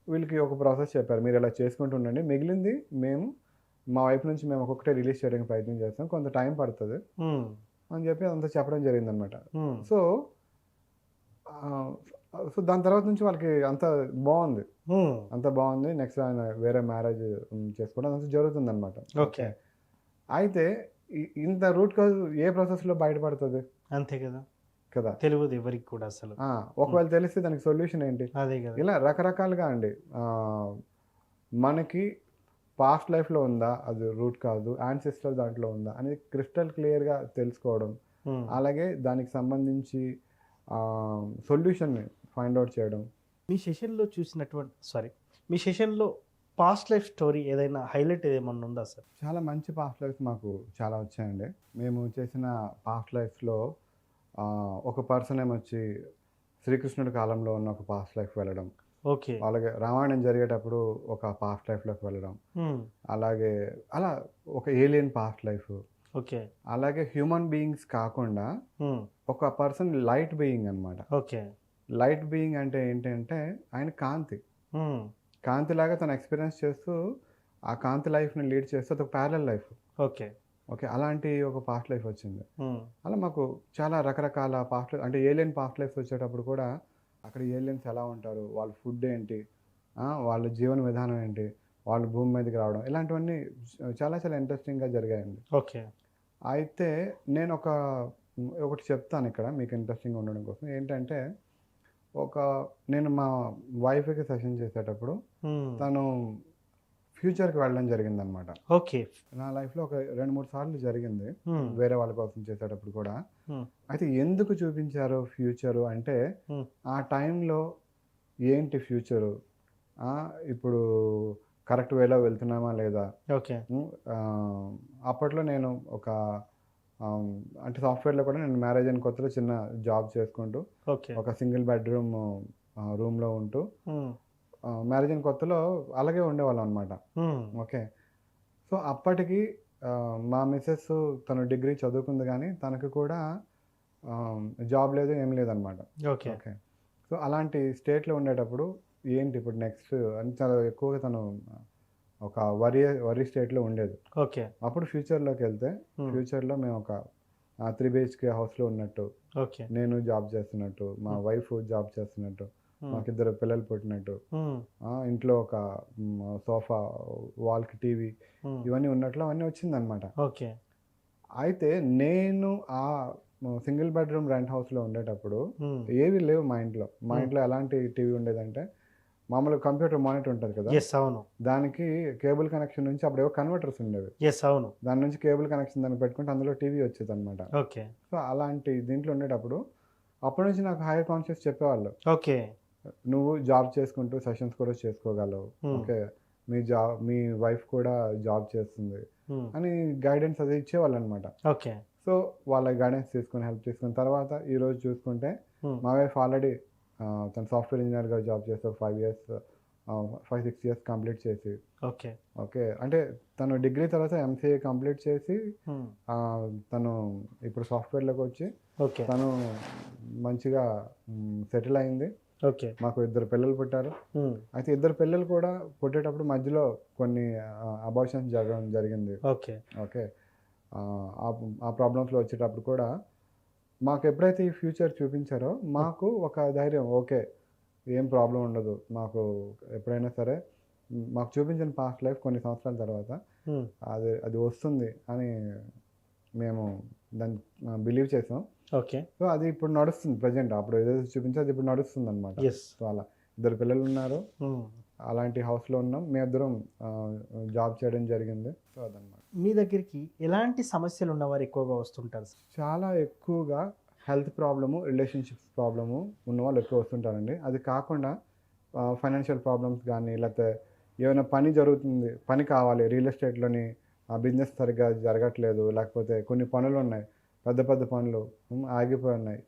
వీళ్ళకి ఒక ప్రాసెస్ చెప్పారు. మీరు ఇలా చేసుకుంటూ ఉండండి, మిగిలింది మా వైపు నుంచి మేము ఒక్కొక్కటే రిలీజ్ చేయడానికి ప్రయత్నం చేస్తాం, కొంత టైం పడుతుంది అని చెప్పి అంతా చెప్పడం జరిగిందనమాట. సో దాని తర్వాత నుంచి వాళ్ళకి అంత బాగుంది. నెక్స్ట్ ఆయన వేరే మ్యారేజ్ చేసుకోవడం అంత జరుగుతుంది అనమాట. ఓకే. అయితే ఇంత రూట్ కాజ్ ఏ ప్రాసెస్లో బయటపడుతుంది? అంతే కదా తెలియదు ఎవరికి కూడా అసలు. ఒకవేళ తెలిస్తే దానికి సొల్యూషన్ ఏంటి? అదే కదా. ఇలా రకరకాలుగా అండి. మనకి పాస్ట్ లైఫ్లో ఉందా అది రూట్ కాదు, యాన్సెస్టర్ దాంట్లో ఉందా అనేది క్రిస్టల్ క్లియర్గా తెలుసుకోవడం, అలాగే దానికి సంబంధించి సొల్యూషన్ని ఫైండ్ అవుట్ చేయడం. మీ సెషన్లో మీ సెషన్లో పాస్ట్ లైఫ్ స్టోరీ ఏదైనా హైలైట్ ఏమన్నా ఉందా సార్? చాలా మంచి పాస్ట్ లైఫ్స్ మాకు చాలా వచ్చాయండి. మేము చేసిన పాస్ట్ లైఫ్స్‌లో ఒక పర్సన్ ఏమొచ్చి శ్రీకృష్ణుడి కాలంలో ఉన్న ఒక పాస్ట్ లైఫ్ వెళ్ళడం. ఓకే. అలాగే రామాయణం జరిగేటప్పుడు ఒక పాస్ట్ లైఫ్‌లోకి వెళ్ళడం. అలాగే అలా ఒక ఏలియన్ పాస్ట్ లైఫ్. ఓకే. అలాగే హ్యూమన్ బీయింగ్స్ కాకుండా ఒక పర్సన్ లైట్ బీయింగ్ అనమాట. ఓకే. లైట్ బీయింగ్ అంటే ఏంటంటే ఆయన కాంతిలాగా తను ఎక్స్పీరియన్స్ చేస్తూ ఆ కాంతి లైఫ్ని లీడ్ చేస్తూ అదొక ప్యారలల్ లైఫ్. ఓకే. ఓకే. అలాంటి ఒక పాస్ట్ లైఫ్ వచ్చింది. అలా మాకు చాలా రకరకాల పాస్ట్ లైఫ్ అంటే ఏలియన్ పాస్ట్ లైఫ్స్ వచ్చేటప్పుడు కూడా అక్కడ ఏలియన్స్ ఎలా ఉంటారు, వాళ్ళ ఫుడ్ ఏంటి, వాళ్ళ జీవన విధానం ఏంటి, వాళ్ళు భూమి మీదకి రావడం, ఇలాంటివన్నీ చాలా చాలా ఇంట్రెస్టింగ్గా జరిగాయండి. ఓకే. అయితే నేను ఒకటి చెప్తాను ఇక్కడ మీకు ఇంట్రెస్టింగ్గా ఉండడం కోసం. ఏంటంటే నేను మా వైఫ్కి సెషన్ చేసేటప్పుడు తను ఫ్యూచర్కి వెళ్ళడం జరిగిందనమాట. ఓకే. నా లైఫ్లో ఒక 2-3 సార్లు జరిగింది వేరే వాళ్ళ కోసం చేసేటప్పుడు కూడా. అయితే ఎందుకు చూపించారు ఫ్యూచరు అంటే ఆ టైంలో ఏంటి ఫ్యూచరు, ఇప్పుడు కరెక్ట్ వేలో వెళ్తున్నామా లేదా. ఓకే. అప్పట్లో నేను అంటే సాఫ్ట్వేర్లో కూడా నేను మ్యారేజ్ అయిన కొత్తలో చిన్న జాబ్ చేసుకుంటూ ఒక సింగిల్ బెడ్రూమ్ రూమ్లో ఉంటూ మ్యారేజ్ అయిన కొత్తలో అలాగే ఉండేవాళ్ళం అనమాట. ఓకే. సో అప్పటికి మా మిస్సెస్ తను డిగ్రీ చదువుకుంది కానీ తనకు కూడా జాబ్ లేదు, ఏం లేదనమాట. ఓకే. ఓకే. సో అలాంటి స్టేట్లో ఉండేటప్పుడు ఏంటి ఇప్పుడు నెక్స్ట్ అని చాలా ఎక్కువగా తను ఒక వరీ స్టేట్లో ఉండేది. ఓకే. అప్పుడు ఫ్యూచర్లోకి వెళ్తే ఫ్యూచర్లో మేము ఒక 3 BHK హౌస్లో ఉన్నట్టు, నేను జాబ్ చేస్తున్నట్టు, మా వైఫ్ జాబ్ చేస్తున్నట్టు, మాకిద్దరు పిల్లలు పుట్టినట్టు, ఇంట్లో ఒక సోఫా, వాల్కి టీవీ, ఇవన్నీ ఉన్నట్లు అవన్నీ వచ్చిందనమాట. ఓకే. అయితే నేను ఆ సింగిల్ బెడ్రూమ్ రెంట్ హౌస్లో ఉండేటప్పుడు ఏవి లేవు మా ఇంట్లో. మా ఇంట్లో ఎలాంటి టీవీ ఉండేదంటే మామూలు కంప్యూటర్ మానిటర్ ఉంటుంది కదా, అవును, దానికి కేబుల్ కనెక్షన్ నుంచి అప్పుడు ఏవో కన్వర్టర్స్ ఉండేవి. అవును, దాని నుంచి కేబుల్ కనెక్షన్ దాన్ని పెట్టుకుంటే అందులో టీవీ వచ్చేది అనమాట. ఓకే. సో అలాంటి దీంట్లో ఉండేటప్పుడు అప్పటి నుంచి నాకు హైయర్ కాన్షియస్ చెప్పేవాళ్ళు, ఓకే, నువ్వు జాబ్ చేసుకుంటూ సెషన్స్ కూడా చేసుకోగలవు, ఓకే, మీ వైఫ్ కూడా జాబ్ చేస్తుంది అని గైడెన్స్ అది ఇచ్చేవాళ్ళు అనమాట. ఓకే. సో వాళ్ళ గైడెన్స్ తీసుకుని హెల్ప్ తీసుకున్న తర్వాత ఈరోజు చూసుకుంటే మా వైఫ్ ఆల్రెడీ తను సాఫ్ట్వేర్ ఇంజనీర్గా జాబ్ చేస్తే 5-6 years కంప్లీట్ చేసి, ఓకే, ఓకే, అంటే తను డిగ్రీ తర్వాత MCA కంప్లీట్ చేసి తను ఇప్పుడు సాఫ్ట్వేర్లోకి వచ్చి తను మంచిగా సెటిల్ అయింది. ఓకే. మాకు 2 పిల్లలు పుట్టారు. అయితే 2 పిల్లలు కూడా పుట్టేటప్పుడు మధ్యలో కొన్ని అబార్షన్స్ జరగడం జరిగింది. ఓకే. ఓకే. ఆ ప్రాబ్లమ్స్లో వచ్చేటప్పుడు కూడా మాకు ఎప్పుడైతే ఈ ఫ్యూచర్ చూపించారో మాకు ఒక ధైర్యం, ఓకే, ఏం ప్రాబ్లం ఉండదు, మాకు ఎప్పుడైనా సరే మాకు చూపించిన పాస్ట్ లైఫ్ కొన్ని సంవత్సరాల తర్వాత అది వస్తుంది అని మేము దాన్ని బిలీవ్ చేసాం. ఓకే. సో అది ఇప్పుడు నడుస్తుంది ప్రజెంట్. అప్పుడు ఏదైతే చూపించో అది ఇప్పుడు నడుస్తుంది అనమాట. సో అలా 2 పిల్లలు ఉన్నారు, అలాంటి హౌస్లో ఉన్నాం, మేమిద్దరం జాబ్ చేయడం జరిగింది. సో అదనమాట. మీ దగ్గరికి ఎలాంటి సమస్యలు ఉన్నవారు ఎక్కువగా వస్తుంటారు? చాలా ఎక్కువగా హెల్త్ ప్రాబ్లము, రిలేషన్షిప్స్ ప్రాబ్లము ఉన్న వాళ్ళు ఎక్కువ వస్తుంటారండి. అది కాకుండా ఫైనాన్షియల్ ప్రాబ్లమ్స్ కానీ, లేకపోతే ఏమైనా పని జరుగుతుంది, పని కావాలి, రియల్ ఎస్టేట్లోని బిజినెస్ సరిగ్గా జరగట్లేదు, లేకపోతే కొన్ని పనులు ఉన్నాయి, పెద్ద పెద్ద పనులు ఆగిపోయి ఉన్నాయి,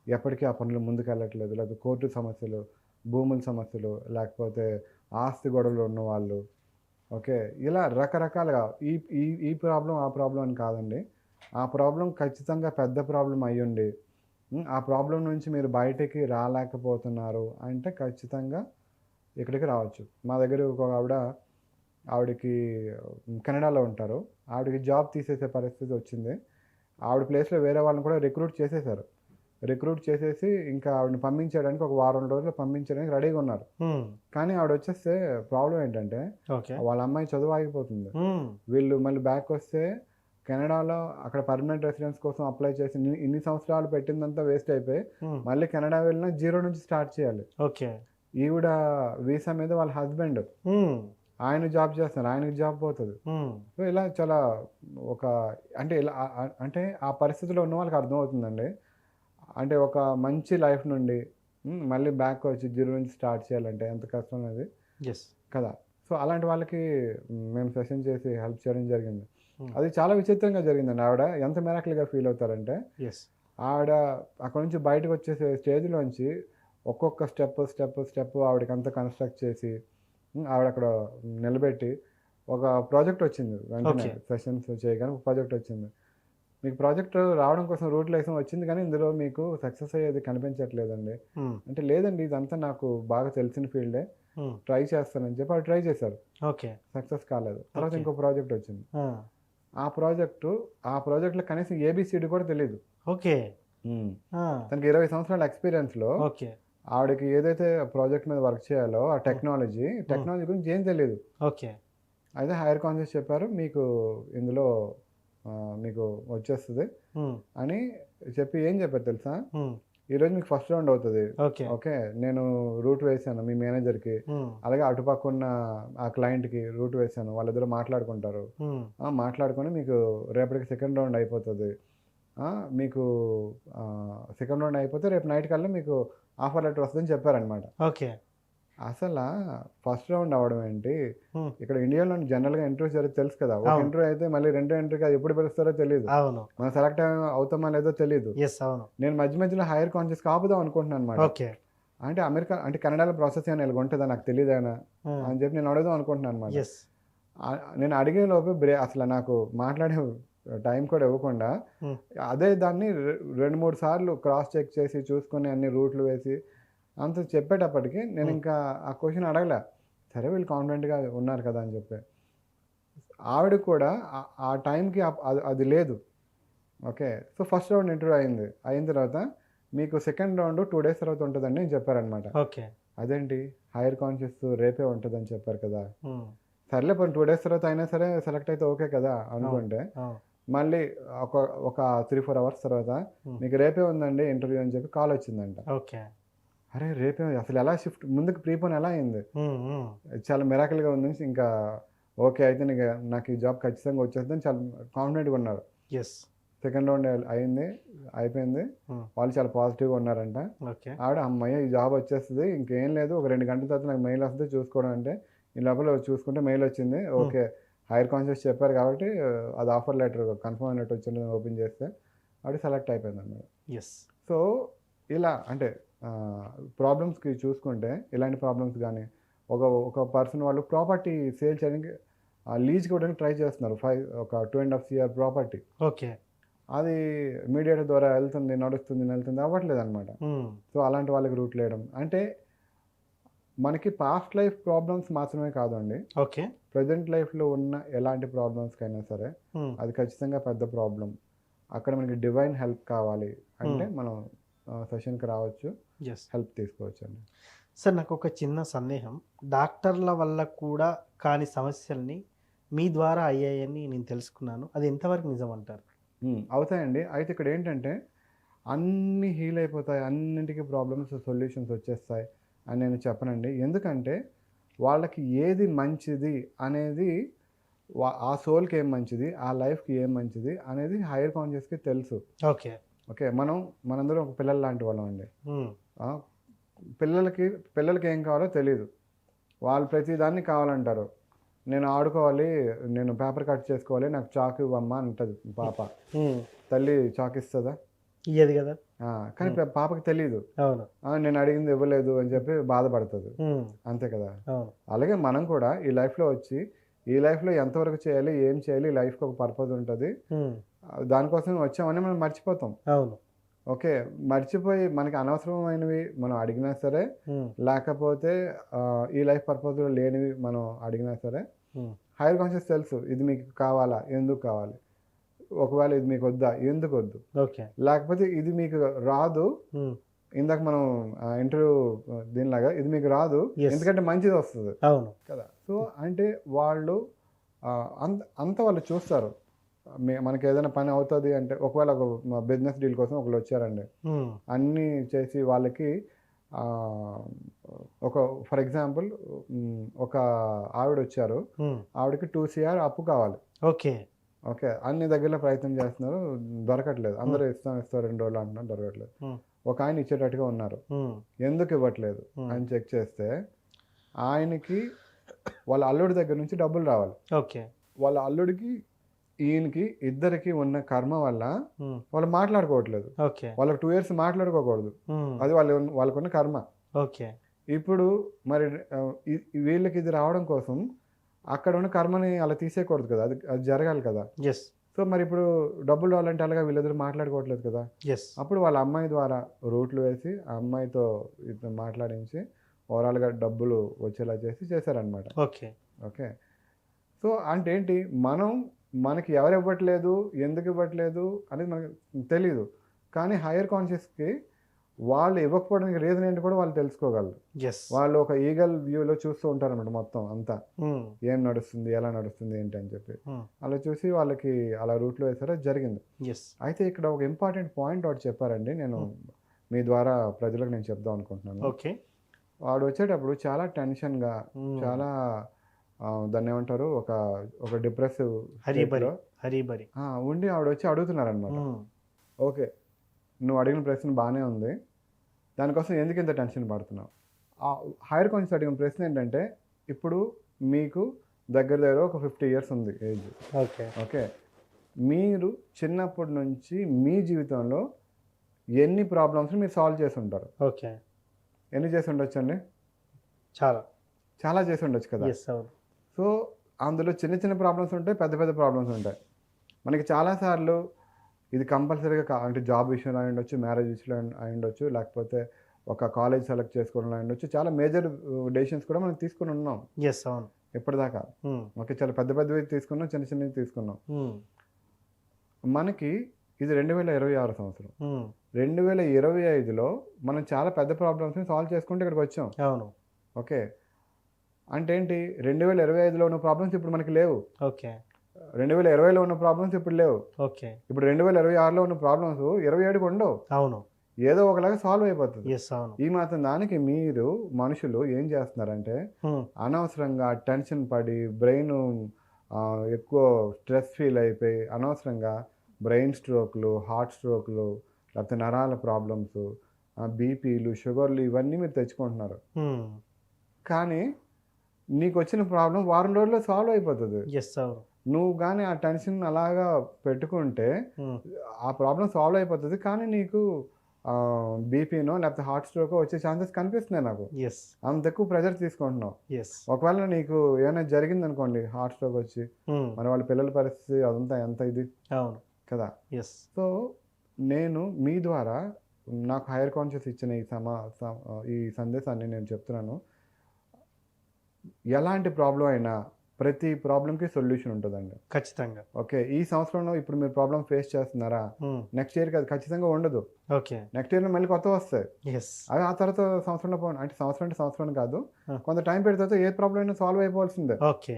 ఎప్పటికీ ఆ పనులు ముందుకు వెళ్ళట్లేదు, లేకపోతే కోర్టు సమస్యలు, భూముల సమస్యలు, లేకపోతే ఆస్తి గొడవలు ఉన్నవాళ్ళు, ఓకే, ఇలా రకరకాలుగా ఈ ప్రాబ్లం ఆ ప్రాబ్లం అని కాదండి. ఆ ప్రాబ్లం ఖచ్చితంగా పెద్ద ప్రాబ్లం అయ్యుండి ఆ ప్రాబ్లం నుంచి మీరు బయటికి రాలేకపోతున్నారు అంటే ఖచ్చితంగా ఇక్కడికి రావచ్చు. మా దగ్గర ఒక ఆవిడకి కెనడాలో ఉంటారు, ఆవిడకి జాబ్ తీసేసే పరిస్థితి వచ్చింది. ఆవిడ ప్లేస్లో వేరే వాళ్ళని కూడా రిక్రూట్ చేసేసారు. రిక్రూట్ చేసేసి ఇంకా ఆవిడని పంపించడానికి ఒక 1-2 రోజులు పంపించడానికి రెడీగా ఉన్నారు. కానీ ఆవిడ వచ్చేస్తే ప్రాబ్లం ఏంటంటే వాళ్ళ అమ్మాయి చదువు ఆగిపోతుంది. వీళ్ళు మళ్ళీ బ్యాక్ వస్తే కెనడాలో అక్కడ పర్మనెంట్ రెసిడెన్స్ కోసం అప్లై చేసి ఇన్ని సంవత్సరాలు పెట్టిందంతా వేస్ట్ అయిపోయి మళ్ళీ కెనడా వెళ్ళినా 0 నుంచి స్టార్ట్ చేయాలి. ఈవిడ వీసా మీద వాళ్ళ హస్బెండ్ ఆయన జాబ్ చేస్తున్నారు, ఆయనకి జాబ్ పోతుంది. సో ఇలా చాలా అంటే ఇలా అంటే ఆ పరిస్థితిలో ఉన్న వాళ్ళకి అర్థమవుతుందండి. అంటే ఒక మంచి లైఫ్ నుండి మళ్ళీ బ్యాక్ వచ్చి జీరో నుంచి స్టార్ట్ చేయాలంటే ఎంత కష్టం అది ఎస్. కదా. సో అలాంటి వాళ్ళకి మేము సెషన్ చేసి హెల్ప్ చేయడం జరిగింది. అది చాలా విచిత్రంగా జరిగిందండి. ఆవిడ ఎంత మిరాకిల్గా ఫీల్ అవుతారంటే, ఎస్. ఆవిడ అక్కడ నుంచి బయటకు వచ్చేసే స్టేజ్లోంచి ఒక్కొక్క స్టెప్ ఆవిడకి అంతా కన్స్ట్రక్ట్ చేసి ఆవిడ అక్కడ నిలబెట్టి ఒక ప్రాజెక్ట్ వచ్చింది. వెంటనే Okay. సెషన్స్ చేయగానే ఒక ప్రాజెక్ట్ వచ్చింది. మీకు ప్రాజెక్ట్ రావడం కోసం రూట్లో వేసాం వచ్చింది, కానీ ఇందులో మీకు సక్సెస్ అయ్యేది కనిపించట్లేదండి అంటే, లేదండి ఇదంతా నాకు బాగా తెలిసిన ఫీల్డే, ట్రై చేస్తానని చెప్పి ఆవిడ ట్రై చేశారు. ఓకే. సక్సెస్ కాలేదు. తర్వాత Okay. ఇంకో ప్రాజెక్ట్ వచ్చింది. ఆ ప్రాజెక్ట్లో కనీసం ఏబిసిడి కూడా తెలియదు. ఓకే. తనకి 20 సంవత్సరాల ఎక్స్పీరియన్స్లో ఓకే. ఆవిడకి ఏదైతే ప్రాజెక్ట్ మీద వర్క్ చేయాలో ఆ టెక్నాలజీ గురించి ఏం తెలియదు. ఓకే. అయితే హైయర్ కాన్షియస్ చెప్పారు, మీకు ఇందులో మీకు వచ్చేస్తుంది అని చెప్పి ఏం చెప్పారు తెలుసా, ఈరోజు మీకు ఫస్ట్ రౌండ్ అవుతుంది. ఓకే. ఓకే, నేను రూట్ వేసాను మీ మేనేజర్కి, అలాగే అటుపక్క ఉన్న ఆ క్లయింట్కి రూట్ వేసాను, వాళ్ళిద్దరూ మాట్లాడుకుంటారు. మాట్లాడుకొని మీకు రేపటికి సెకండ్ రౌండ్ అయిపోతుంది. మీకు సెకండ్ రౌండ్ అయిపోతే రేపు నైట్ కల్లా మీకు ఆఫర్ లెటర్ వస్తుందని చెప్పారనమాట. ఓకే. అసలు ఫస్ట్ రౌండ్ అవడం ఏంటి, ఇక్కడ ఇండియాలో జనరల్గా ఇంటర్వ్యూ జరిగితే తెలుసు కదా, ఒక అవును. ఇంటర్వ్యూ అయితే మళ్ళీ రెండో ఇంటర్వ్యూకి అది ఎప్పుడు పిలుస్తారో తెలియదు, అవును. మనం సెలెక్ట్ అవుతామా లేదో తెలియదు. ఎస్. అవును. నేను మధ్యలో హైయర్ కాన్షియస్ ఆపుదాం అనుకుంటున్నాను అనమాట. ఓకే. అంటే అమెరికా అంటే కెనడాలో ప్రాసెస్ ఏమైనా ఇలా ఉంటుందా నాకు తెలియదేనా అని చెప్పి నేను అడుగుదాం అనుకుంటున్నాను అనమాట. ఎస్. నేను అడిగే లోపు అసలు నాకు మాట్లాడే టైం కూడా ఇవ్వకుండా అదే దాన్ని 2-3 సార్లు క్రాస్ చెక్ చేసి చూసుకొని అన్ని రూట్లు వేసి అంత చెప్పేటప్పటికి నేను ఇంకా ఆ క్వశ్చన్ అడగలే. సరే వీళ్ళు కాన్ఫిడెంట్గా ఉన్నారు కదా అని చెప్పి, ఆవిడ కూడా ఆ టైంకి అది లేదు. Okay, so first round interview అయిన తర్వాత మీకు సెకండ్ రౌండ్ 2 days తర్వాత ఉంటుందండి అని చెప్పారనమాట. ఓకే. అదేంటి హైయర్ కాన్షియస్ రేపే ఉంటుందని చెప్పారు కదా, సర్లే పోనీ 2 days తర్వాత అయినా సరే సెలెక్ట్ అయితే ఓకే కదా అనుకుంటే, మళ్ళీ ఒక 3-4 hours తర్వాత మీకు రేపే ఉందండి ఇంటర్వ్యూ అని చెప్పి కాల్ వచ్చిందంట. ఓకే. అరే రేపే, అసలు ఎలా షిఫ్ట్ ముందుకు ప్రీపోన్ ఎలా అయింది, చాలా మిరాకిల్గా ఉంది. ఇంకా ఓకే అయితే నాకు ఈ జాబ్ ఖచ్చితంగా వచ్చేస్తుందని చాలా కాన్ఫిడెంట్గా ఉన్నారు. ఎస్. సెకండ్ రౌండ్ అయిపోయింది, వాళ్ళు చాలా పాజిటివ్గా ఉన్నారంట. ఆవిడ అమ్మాయి ఈ జాబ్ వచ్చేస్తుంది, ఇంకేం లేదు, ఒక 2 గంటల తర్వాత నాకు మెయిల్ వస్తుంది చూసుకోవడం అంటే, ఈ లోపల చూసుకుంటే మెయిల్ వచ్చింది. ఓకే హైయర్ కాన్షియస్ చెప్పారు కాబట్టి అది ఆఫర్ లెటర్ కన్ఫర్మ్ లెటర్ వచ్చింది, ఓపెన్ చేస్తే ఆవిడ సెలెక్ట్ అయిపోయింది అన్నమాట. ఎస్. సో ఇలా అంటే ప్రాబ్లమ్స్కి చూసుకుంటే ఇలాంటి ప్రాబ్లమ్స్ కానీ ఒక పర్సన్ వాళ్ళు ప్రాపర్టీ సేల్ చేయడానికి లీజ్కి ఇవ్వడానికి ట్రై చేస్తున్నారు, ఒక 2.5 year ప్రాపర్టీ. ఓకే. అది మీడియేటర్ ద్వారా నడుస్తుంది అవ్వట్లేదు అనమాట. సో అలాంటి వాళ్ళకి రూట్ లేయడం అంటే మనకి పాస్ట్ లైఫ్ ప్రాబ్లమ్స్ మాత్రమే కాదండి, ఓకే, ప్రజెంట్ లైఫ్లో ఉన్న ఎలాంటి ప్రాబ్లమ్స్కైనా సరే అది ఖచ్చితంగా పెద్ద ప్రాబ్లం. అక్కడ మనకి డివైన్ హెల్ప్ కావాలి అంటే మనం సెషన్కి రావచ్చు, హెల్ప్ తీసుకోవచ్చు అండి. సార్ నాకు ఒక చిన్న సందేహం, డాక్టర్ల వల్ల కూడా కాని సమస్యల్ని మీ ద్వారా అయ్యాయని నేను తెలుసుకున్నాను, అది ఎంతవరకు నిజం అంటారు? అవుతాయండి. అయితే ఇక్కడ ఏంటంటే అన్నీ హీల్ అయిపోతాయి, అన్నింటికి ప్రాబ్లమ్స్ సొల్యూషన్స్ వచ్చేస్తాయి అని నేను చెప్పనండి. ఎందుకంటే వాళ్ళకి ఏది మంచిది అనేది, ఆ సోల్కి ఏం మంచిది, ఆ లైఫ్కి ఏం మంచిది అనేది హైయర్ కాన్షియస్కి తెలుసు. ఓకే. ఓకే, మనందరం ఒక పిల్లలు లాంటి వాళ్ళం అండి. పిల్లలకి ఏం కావాలో తెలియదు, వాళ్ళు ప్రతిదాన్ని కావాలంటారు. నేను ఆడుకోవాలి, నేను పేపర్ కట్ చేసుకోవాలి, నాకు చాకు ఇవ్వమ్మా అని ఉంటుంది పాప. తల్లి చాకు ఇస్తుందా? ఇయ్యదు కదా. కానీ పాపకి తెలియదు, నేను అడిగింది ఇవ్వలేదు అని చెప్పి బాధపడుతుంది, అంతే కదా. అలాగే మనం కూడా ఈ లైఫ్లో వచ్చి ఈ లైఫ్లో ఎంతవరకు చేయాలి, ఏం చేయాలి, లైఫ్కి ఒక పర్పస్ ఉంటుంది, దానికోసం వచ్చామని మనం మర్చిపోతాం. అవును. ఓకే, మర్చిపోయి మనకి అనవసరమైనవి మనం అడిగినా సరే, లేకపోతే ఈ లైఫ్ పర్పస్లో లేనివి మనం అడిగినా సరే, హైయర్ కాన్షియస్ తెలుసు ఇది మీకు కావాలా, ఎందుకు కావాలి, ఒకవేళ ఇది మీకు వద్దా, ఎందుకు వద్దు, లేకపోతే ఇది మీకు రాదు, ఇందాక మనం ఇంటర్వ్యూ దీనిలాగా ఇది మీకు రాదు ఎందుకంటే మంచిది వస్తుంది కదా. సో అంటే వాళ్ళు అంత వాళ్ళు చూస్తారు, మనకి ఏదైనా పని అవుతుంది అంటే, ఒకవేళ ఒక బిజినెస్ డీల్ కోసం ఒకళ్ళు వచ్చారండి, అన్నీ చేసి వాళ్ళకి ఫర్ ఎగ్జాంపుల్ ఒక ఆవిడ వచ్చారు, ఆవిడకి 2 CR అప్పు కావాలి. ఓకే. ఓకే, అన్ని దగ్గరలో ప్రయత్నం చేస్తున్నారు, దొరకట్లేదు. అందరూ ఇస్తాం 2 రోజులు అంటున్నారు, దొరకట్లేదు. ఒక ఆయన ఇచ్చేటట్టుగా ఉన్నారు, ఎందుకు ఇవ్వట్లేదు అని చెక్ చేస్తే ఆయనకి వాళ్ళ అల్లుడి దగ్గర నుంచి డబ్బులు రావాలి. ఓకే. వాళ్ళ అల్లుడికి ఈయనకి ఇద్దరికి ఉన్న కర్మ వల్ల వాళ్ళు మాట్లాడుకోవట్లేదు. ఓకే. వాళ్ళకి 2 years మాట్లాడుకోకూడదు, అది వాళ్ళకున్న కర్మ. ఓకే. ఇప్పుడు మరి వీళ్ళకి ఇది రావడం కోసం అక్కడ ఉన్న కర్మని అలా తీసేయకూడదు కదా, అది జరగాలి కదా. ఎస్. సో మరి ఇప్పుడు డబ్బులు రావాలంటే అలాగా వీళ్ళిద్దరు మాట్లాడుకోవట్లేదు కదా. ఎస్. అప్పుడు వాళ్ళ అమ్మాయి ద్వారా రూట్లు వేసి ఆ అమ్మాయితో ఇతను మాట్లాడించి ఓవరాల్గా డబ్బులు వచ్చేలా చేశారనమాట. ఓకే. ఓకే. సో అంటే ఏంటి, మనకి ఎవరు ఇవ్వట్లేదు, ఎందుకు ఇవ్వట్లేదు అనేది మనకు తెలీదు, కానీ హైయర్ కాన్షియస్కి వాళ్ళు ఇవ్వకపోవడానికి రీజన్ ఏంటి కూడా వాళ్ళు తెలుసుకోగలరు. వాళ్ళు ఒక ఈగల్ వ్యూలో చూస్తూ ఉంటారన్నమాట మొత్తం అంతా, ఏం నడుస్తుంది, ఎలా నడుస్తుంది ఏంటి అని చెప్పి అలా చూసి వాళ్ళకి అలా రూట్లో వేసారో జరిగింది. అయితే ఇక్కడ ఒక ఇంపార్టెంట్ పాయింట్ ఒకటి చెప్పారండి, నేను మీ ద్వారా ప్రజలకు నేను చెప్దాం అనుకుంటున్నాను. ఓకే. వాడు వచ్చేటప్పుడు చాలా టెన్షన్గా, చాలా దాన్ని ఏమంటారు, ఒక డిప్రెసివ్ ఉండి ఆవిడ వచ్చి అడుగుతున్నారనమాట. ఓకే, నువ్వు అడిగిన ప్రశ్న బాగానే ఉంది, దానికోసం ఎందుకు ఇంత టెన్షన్ పడుతున్నావు? హైయర్ కాన్షియస్ అడిగిన ప్రశ్న ఏంటంటే, ఇప్పుడు మీకు దగ్గర ఒక 50 years ఉంది ఏజ్. ఓకే. ఓకే, మీరు చిన్నప్పటి నుంచి మీ జీవితంలో ఎన్ని ప్రాబ్లమ్స్ మీరు సాల్వ్ చేసి ఉంటారు? ఓకే. ఎన్ని చేసి ఉండొచ్చు అండి? చాలా చేసి ఉండొచ్చు కదా. సో అందులో చిన్న చిన్న ప్రాబ్లమ్స్ ఉంటాయి, పెద్ద పెద్ద ప్రాబ్లమ్స్ ఉంటాయి. మనకి చాలాసార్లు ఇది కంపల్సరీగా అంటే జాబ్ విషయంలో అయి ఉండొచ్చు, మ్యారేజ్ విషయంలో అయి ఉండొచ్చు, లేకపోతే ఒక కాలేజ్ సెలెక్ట్ చేసుకోవడంలో అయి ఉండొచ్చు. చాలా మేజర్ డెసిషన్స్ కూడా మనం తీసుకుని ఉన్నాం ఇప్పటిదాకా. ఓకే, చాలా పెద్ద పెద్దవి తీసుకున్నాం, చిన్న చిన్నవి తీసుకున్నాం. మనకి ఇది 2026 సంవత్సరం. 2025లో మనం చాలా పెద్ద ప్రాబ్లమ్స్ని సాల్వ్ చేసుకుంటే ఇక్కడికి వచ్చాం. అవును. ఓకే, అంటే ఏంటి, 2025లో ఉన్న ప్రాబ్లమ్స్ ఇప్పుడు మనకి లేవు. ఓకే. 2020లో ఉన్న ప్రాబ్లమ్స్ ఇప్పుడు లేవు. ఓకే. ఇప్పుడు 2026లో ఉన్న ప్రాబ్లమ్స్ 27కి ఉండవు. అవును. ఏదో ఒకలాగా సాల్వ్ అయిపోతుంది. అవును. ఈ మాత్రం దానికి మీరు మనుషులు ఏం చేస్తున్నారంటే, అనవసరంగా టెన్షన్ పడి బ్రెయిన్ ఎక్కువ స్ట్రెస్ ఫీల్ అయిపోయి అనవసరంగా బ్రెయిన్ స్ట్రోక్లు, హార్ట్ స్ట్రోక్లు, లేకపోతే నరాల ప్రాబ్లమ్స్, బీపీలు, షుగర్లు ఇవన్నీ మీరు తెచ్చుకుంటున్నారు. కానీ నీకు వచ్చిన ప్రాబ్లం వారం రోజుల్లో సాల్వ్ అయిపోతుంది. నువ్వు కానీ ఆ టెన్షన్ అలాగా పెట్టుకుంటే ఆ ప్రాబ్లం సాల్వ్ అయిపోతుంది, కానీ నీకు బీపీనో లేకపోతే హార్ట్ స్ట్రోక్ వచ్చే ఛాన్సెస్ కనిపిస్తున్నాయి నాకు. అంత ఎక్కువ ప్రెజర్ తీసుకుంటున్నావు. ఒకవేళ నీకు ఏమైనా జరిగింది అనుకోండి, హార్ట్ స్ట్రోక్ వచ్చి, మరి వాళ్ళ పిల్లల పరిస్థితి అదంతా ఎంత ఇది కదా. సో నేను మీ ద్వారా నాకు హైయర్ కాన్షియస్ ఇచ్చిన ఈ సందేశాన్ని నేను చెప్తున్నాను. ఎలాంటి ప్రాబ్లం అయినా ప్రతి ప్రాబ్లంకి సొల్యూషన్ ఉంటుందండి, ఖచ్చితంగా. ఓకే, ఈ సంవత్సరంలో ఇప్పుడు మీరు ప్రాబ్లం ఫేస్ చేస్తున్నారా, నెక్స్ట్ ఇయర్కి అది ఖచ్చితంగా ఉండదు. ఓకే, నెక్స్ట్ ఇయర్లో మళ్ళీ కొత్త వస్తాయి, అవి ఆ తర్వాత సంవత్సరంలో అంటే సంవత్సరం కాదు, కొంత టైం పెడితే ఏ ప్రాబ్లం అయినా సాల్వ్ అయిపోవాల్సిందే. ఓకే.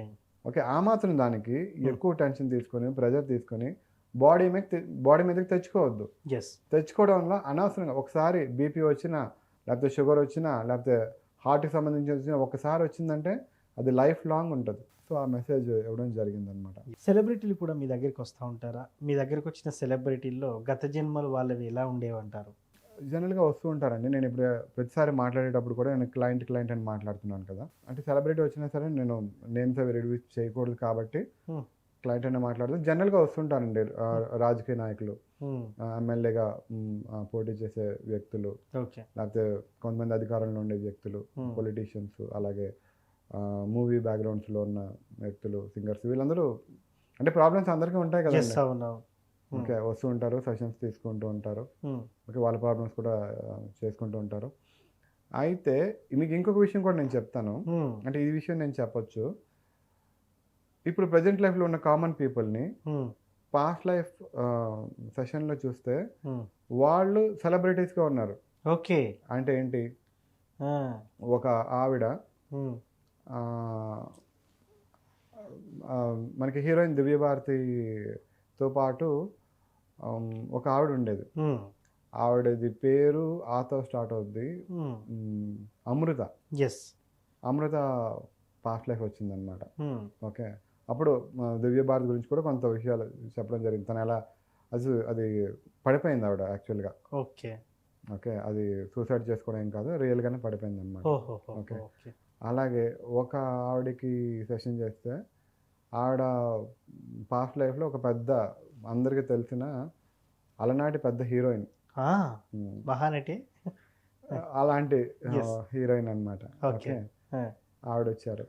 ఓకే, ఆ మాత్రం దానికి ఎక్కువ టెన్షన్ తీసుకొని, ప్రెజర్ తీసుకొని బాడీ మీదకి తెచ్చుకోవద్దు. తెచ్చుకోవడం వల్ల అనవసరంగా ఒకసారి బీపీ వచ్చినా, లేకపోతే షుగర్ వచ్చినా, లేకపోతే హార్ట్కి సంబంధించి వచ్చినా ఒకసారి వచ్చిందంటే అది లైఫ్ లాంగ్ ఉంటుంది. సో ఆ మెసేజ్ ఇవ్వడం జరిగిందనమాట. సెలబ్రిటీలు కూడా మీ దగ్గరికి వస్తూ ఉంటారా? మీ దగ్గరికి వచ్చిన సెలబ్రిటీల్లో గత జన్మలు వాళ్ళవి ఎలా ఉండేవంటారు? జనరల్గా వస్తూ ఉంటారండి. నేను ఇప్పుడు ప్రతిసారి మాట్లాడేటప్పుడు కూడా నేను క్లయింట్ అని మాట్లాడుతున్నాను కదా. అంటే సెలబ్రిటీ వచ్చినా సరే నేను నేమ్స్ అవి రిలీజ్ చేయకూడదు కాబట్టి క్లయింట్ అనే మాట్లాడుతాను. జనరల్గా వస్తుంటారండి రాజకీయ నాయకులు, ఎమ్మెల్యేగా పోటీ చేసే వ్యక్తులు, లేకపోతే కొంతమంది అధికారంలో ఉండే వ్యక్తులు, పొలిటీషియన్స్, అలాగే మూవీ బ్యాక్గ్రౌండ్స్లో ఉన్న వ్యక్తులు, సింగర్స్, వీళ్ళందరూ అంటే ప్రాబ్లమ్స్ అందరికీ ఉంటాయి కదండి. ఓకే, వస్తూ ఉంటారు, సెషన్స్ తీసుకుంటూ ఉంటారు. ఓకే, వాళ్ళ ప్రాబ్లమ్స్ కూడా చేసుకుంటూ ఉంటారు. అయితే మీకు ఇంకొక విషయం కూడా నేను చెప్తాను, అంటే ఈ విషయం నేను చెప్పొచ్చు. ఇప్పుడు ప్రజెంట్ లైఫ్లో ఉన్న కామన్ పీపుల్ని పాస్ట్ లైఫ్ సెషన్లో చూస్తే వాళ్ళు సెలబ్రిటీస్గా ఉన్నారు. ఓకే, అంటే ఏంటి, ఒక ఆవిడ మనకి హీరోయిన్ దివ్యభారతితో పాటు ఒక ఆవిడ ఉండేది. ఆవిడది పేరు ఆతో స్టార్ట్ అవుద్ది, అమృత. అమృత పాస్ట్ లైఫ్ వచ్చిందనమాట. ఓకే, అప్పుడు దివ్య భారతి గురించి కూడా కొంత విషయాలు చెప్పడం జరిగింది. తను ఎలా అది పడిపోయింది ఆవిడ యాక్చువల్గా. ఓకే. ఓకే, అది సూసైడ్ చేసుకోవడం ఏం కాదు, రియల్గానే పడిపోయింది అనమాట. ఓహో. ఓకే. ఓకే. అలాగే ఒక ఆవిడకి సెషన్ చేస్తే ఆవిడ పాస్ట్ లైఫ్లో ఒక పెద్ద అందరికీ తెలిసిన అలనాటి పెద్ద హీరోయిన్, మహానటి. అలాంటి Yes. హీరోయిన్ అనమాట. ఓకే. ఓకే, ఆవిడ వచ్చారు.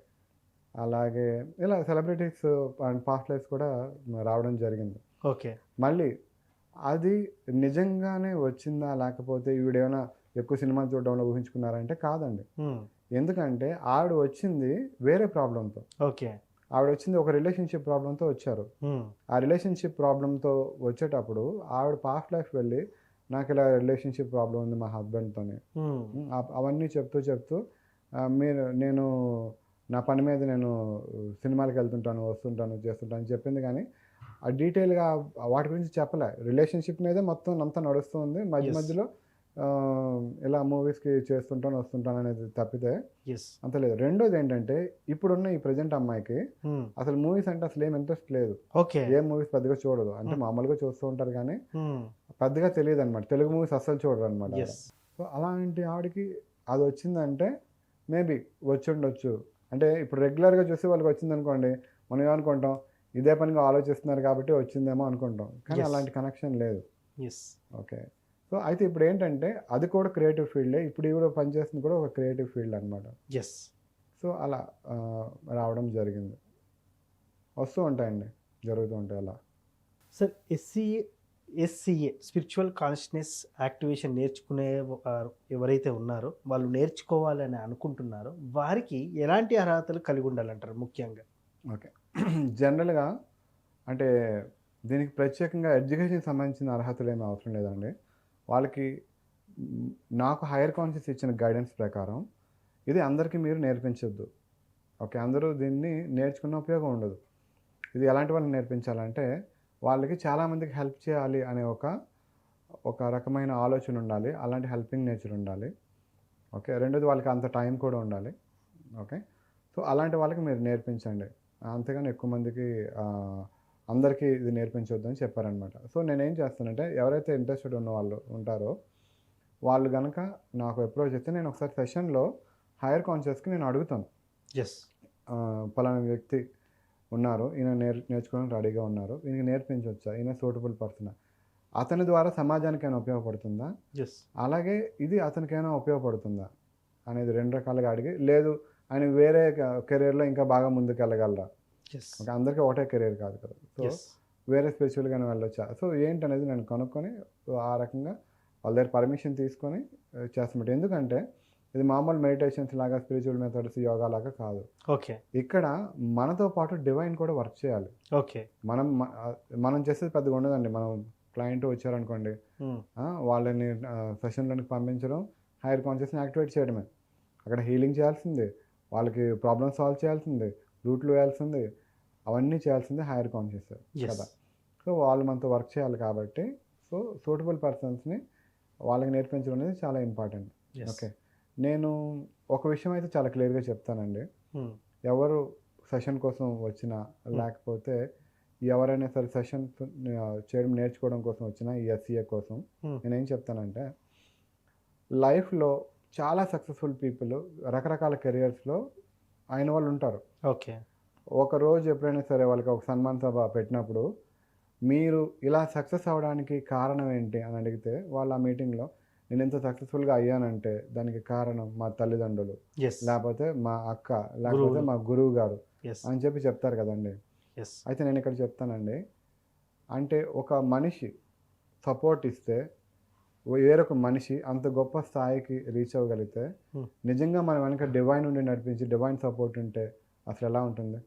అలాగే ఇలా సెలబ్రిటీస్ అండ్ పాస్ట్ లైఫ్స్ కూడా రావడం జరిగింది. ఓకే. మళ్ళీ అది నిజంగానే వచ్చిందా, లేకపోతే ఈవిడేమైనా ఎక్కువ సినిమాలు చూడడంలో ఊహించుకున్నారంటే కాదండి. ఎందుకంటే ఆవిడ వచ్చింది వేరే ప్రాబ్లంతో. ఓకే. ఆవిడ వచ్చింది ఒక రిలేషన్షిప్ ప్రాబ్లంతో వచ్చారు. ఆ రిలేషన్షిప్ ప్రాబ్లంతో వచ్చేటప్పుడు ఆవిడ పాస్ట్ లైఫ్ వెళ్ళి నాకు ఇలా రిలేషన్షిప్ ప్రాబ్లం ఉంది మా హస్బెండ్తోని, అవన్నీ చెప్తూ నేను నా పని మీద నేను సినిమాలకు వెళ్తుంటాను, వస్తుంటాను, చేస్తుంటాను అని చెప్పింది. కానీ ఆ డీటెయిల్గా వాటి గురించి చెప్పలే. రిలేషన్షిప్ మీదే మొత్తం అంతా నడుస్తుంది. మధ్యలో ఇలా మూవీస్కి చేస్తుంటాను, వస్తుంటాను అనేది తప్పితే అంత లేదు. రెండోది ఏంటంటే ఇప్పుడున్న ఈ ప్రజెంట్ అమ్మాయికి అసలు మూవీస్ అంటే అసలు ఏం ఇంట్రెస్ట్ లేదు. ఏ మూవీస్ పెద్దగా చూడదు. అంటే మామూలుగా చూస్తూ ఉంటారు కానీ పెద్దగా తెలియదు అనమాట. తెలుగు మూవీస్ అస్సలు చూడరు అనమాట. సో అలాంటి ఆవిడకి అది వచ్చిందంటే మేబీ వచ్చి ఉండొచ్చు. అంటే ఇప్పుడు రెగ్యులర్గా చూసి వాళ్ళకి వచ్చింది అనుకోండి, మనం ఏమనుకుంటాం, ఇదే పనిగా ఆలోచిస్తున్నారు కాబట్టి వచ్చిందేమో అనుకుంటాం. కానీ అలాంటి కనెక్షన్ లేదు. ఓకే. సో అయితే ఇప్పుడు ఏంటంటే అది కూడా క్రియేటివ్ ఫీల్డే. ఇప్పుడు కూడా పనిచేస్తుంది కూడా ఒక క్రియేటివ్ ఫీల్డ్ అనమాట. సో అలా రావడం జరిగింది. వస్తూ ఉంటాయండి, జరుగుతూ ఉంటాయి అలా. Sir, SCA spiritual consciousness activation నేర్చుకునే ఎవరైతే ఉన్నారో, వాళ్ళు నేర్చుకోవాలని అనుకుంటున్నారో వారికి ఎలాంటి అర్హతలు కలిగి ఉండాలంటారు ముఖ్యంగా? ఓకే, జనరల్గా అంటే దీనికి ప్రత్యేకంగా ఎడ్యుకేషన్కి సంబంధించిన అర్హతలు ఏమీ అవసరం లేదండి. వాళ్ళకి నాకు హైయర్ కాన్షియస్ ఇచ్చిన గైడెన్స్ ప్రకారం ఇది అందరికీ మీరు నేర్పించొద్దు. ఓకే, అందరూ దీన్ని నేర్చుకున్న ఉపయోగం ఉండదు. ఇది ఎలాంటి వాళ్ళని నేర్పించాలంటే వాళ్ళకి చాలామందికి హెల్ప్ చేయాలి అనే ఒక రకమైన ఆలోచన ఉండాలి. అలాంటి హెల్పింగ్ నేచర్ ఉండాలి. ఓకే, రెండోది వాళ్ళకి అంత టైం కూడా ఉండాలి. ఓకే, సో అలాంటి వాళ్ళకి మీరు నేర్పించండి. అంతేగాని ఎక్కువ మందికి అందరికీ ఇది నేర్పించొద్దు అని చెప్పారనమాట. సో నేనేం చేస్తానంటే ఎవరైతే ఇంట్రెస్టెడ్ ఉన్న వాళ్ళు ఉంటారో వాళ్ళు కనుక నాకు అప్రోచ్ చేస్తే నేను ఒకసారి సెషన్లో హైయర్ కాన్షియస్కి నేను అడుగుతాను. పలానా వ్యక్తి ఉన్నారు, ఈయన నేర్చుకోవడానికి రెడీగా ఉన్నారు, ఈయనకి నేర్పించవచ్చా, ఈయన సూటబుల్ పర్సన్, అతని ద్వారా సమాజానికైనా ఉపయోగపడుతుందా, అలాగే ఇది అతనికైనా ఉపయోగపడుతుందా అనేది రెండు రకాలుగా అడిగి, లేదు ఆయన వేరే కెరీర్లో ఇంకా బాగా ముందుకు వెళ్ళగలరా, అందరికీ ఒకటే కెరీర్ కాదు కదా, సో వేరే స్పిరిచువల్గానే వెళ్ళొచ్చా, సో ఏంటనేది నేను కనుక్కొని ఆ రకంగా వాళ్ళ దగ్గర పర్మిషన్ తీసుకొని చేస్తామంట. ఎందుకంటే ఇది మామూలు మెడిటేషన్స్ లాగా, స్పిరిచువల్ మెథడ్స్, యోగా లాగా కాదు. ఓకే, ఇక్కడ మనతో పాటు డివైన్ కూడా వర్క్ చేయాలి. ఓకే, మనం చేసేది పెద్దగా ఉండదండి. మనం క్లయింట్ వచ్చారనుకోండి, వాళ్ళని సెషన్లోకి పంపించడం, హైయర్ కాన్షియస్ని యాక్టివేట్ చేయడమే. అక్కడ హీలింగ్ చేయాల్సింది, వాళ్ళకి ప్రాబ్లమ్ సాల్వ్ చేయాల్సింది, రూట్లు వేయాల్సింది, అవన్నీ చేయాల్సింది హైయర్ కాన్షియస్ కదా. సో వాళ్ళు మనతో వర్క్ చేయాలి కాబట్టి సో సూటబుల్ పర్సన్స్ని వాళ్ళకి నేర్పించడం అనేది చాలా ఇంపార్టెంట్. ఓకే, నేను ఒక విషయం అయితే చాలా క్లియర్గా చెప్తానండి. ఎవరు సెషన్ కోసం వచ్చినా, లేకపోతే ఎవరైనా సరే సెషన్ చేయడం నేర్చుకోవడం కోసం వచ్చినా, ఈ ఎస్సీఏ కోసం నేనేం చెప్తానంటే, లైఫ్లో చాలా సక్సెస్ఫుల్ పీపుల్ రకరకాల కెరియర్స్లో అయిన వాళ్ళు ఉంటారు. ఓకే, ఒకరోజు ఎప్పుడైనా సరే వాళ్ళకి ఒక సన్మాన సభ పెట్టినప్పుడు మీరు ఇలా సక్సెస్ అవ్వడానికి కారణం ఏంటి అని అడిగితే వాళ్ళు ఆ మీటింగ్లో నేను ఎంత సక్సెస్ఫుల్గా అయ్యానంటే దానికి కారణం మా తల్లిదండ్రులు, లేకపోతే మా అక్క, లేకపోతే మా గురువు గారు అని చెప్తారు కదండి. అయితే నేను ఇక్కడ చెప్తానండి, అంటే ఒక మనిషి సపోర్ట్ ఇస్తే వేరొక మనిషి అంత గొప్ప స్థాయికి రీచ్ అవ్వగలిగితే, నిజంగా మనం వెనక డివైన్ ఉండి నడిపించి డివైన్ సపోర్ట్ ఉంటే అసలు ఎలా ఉంటుంది.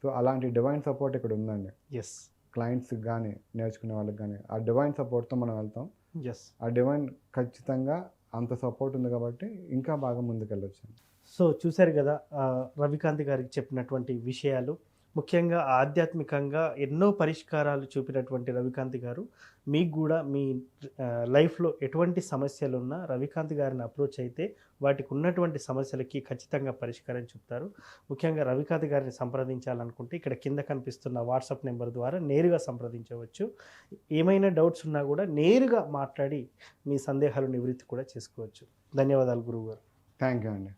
సో అలాంటి డివైన్ సపోర్ట్ ఇక్కడ ఉందండి. క్లయింట్స్కి కానీ, నేర్చుకునే వాళ్ళకి కానీ ఆ డివైన్ సపోర్ట్తో మనం వెళ్తాం. ఆ డివైన్ ఖచ్చితంగా అంత సపోర్ట్ ఉంది కాబట్టి ఇంకా బాగా ముందుకెళ్ళొచ్చు. సో చూశారు కదా రవికాంత్ గారికి చెప్పినటువంటి విషయాలు, ముఖ్యంగా ఆధ్యాత్మికంగా ఎన్నో పరిష్కారాలు చూపినటువంటి రవికాంత్ గారు, మీకు కూడా మీ లైఫ్లో ఎటువంటి సమస్యలున్నా రవికాంత్ గారిని అప్రోచ్ అయితే వాటికి ఉన్నటువంటి సమస్యలకి ఖచ్చితంగా పరిష్కారం చెప్తారు. ముఖ్యంగా రవికాంత్ గారిని సంప్రదించాలనుకుంటే ఇక్కడ కింద కనిపిస్తున్న వాట్సాప్ నెంబర్ ద్వారా నేరుగా సంప్రదించవచ్చు. ఏమైనా డౌట్స్ ఉన్నా కూడా నేరుగా మాట్లాడి మీ సందేహాలు నివృత్తి కూడా చేసుకోవచ్చు. ధన్యవాదాలు గురువుగారు. థ్యాంక్ యూ అండి.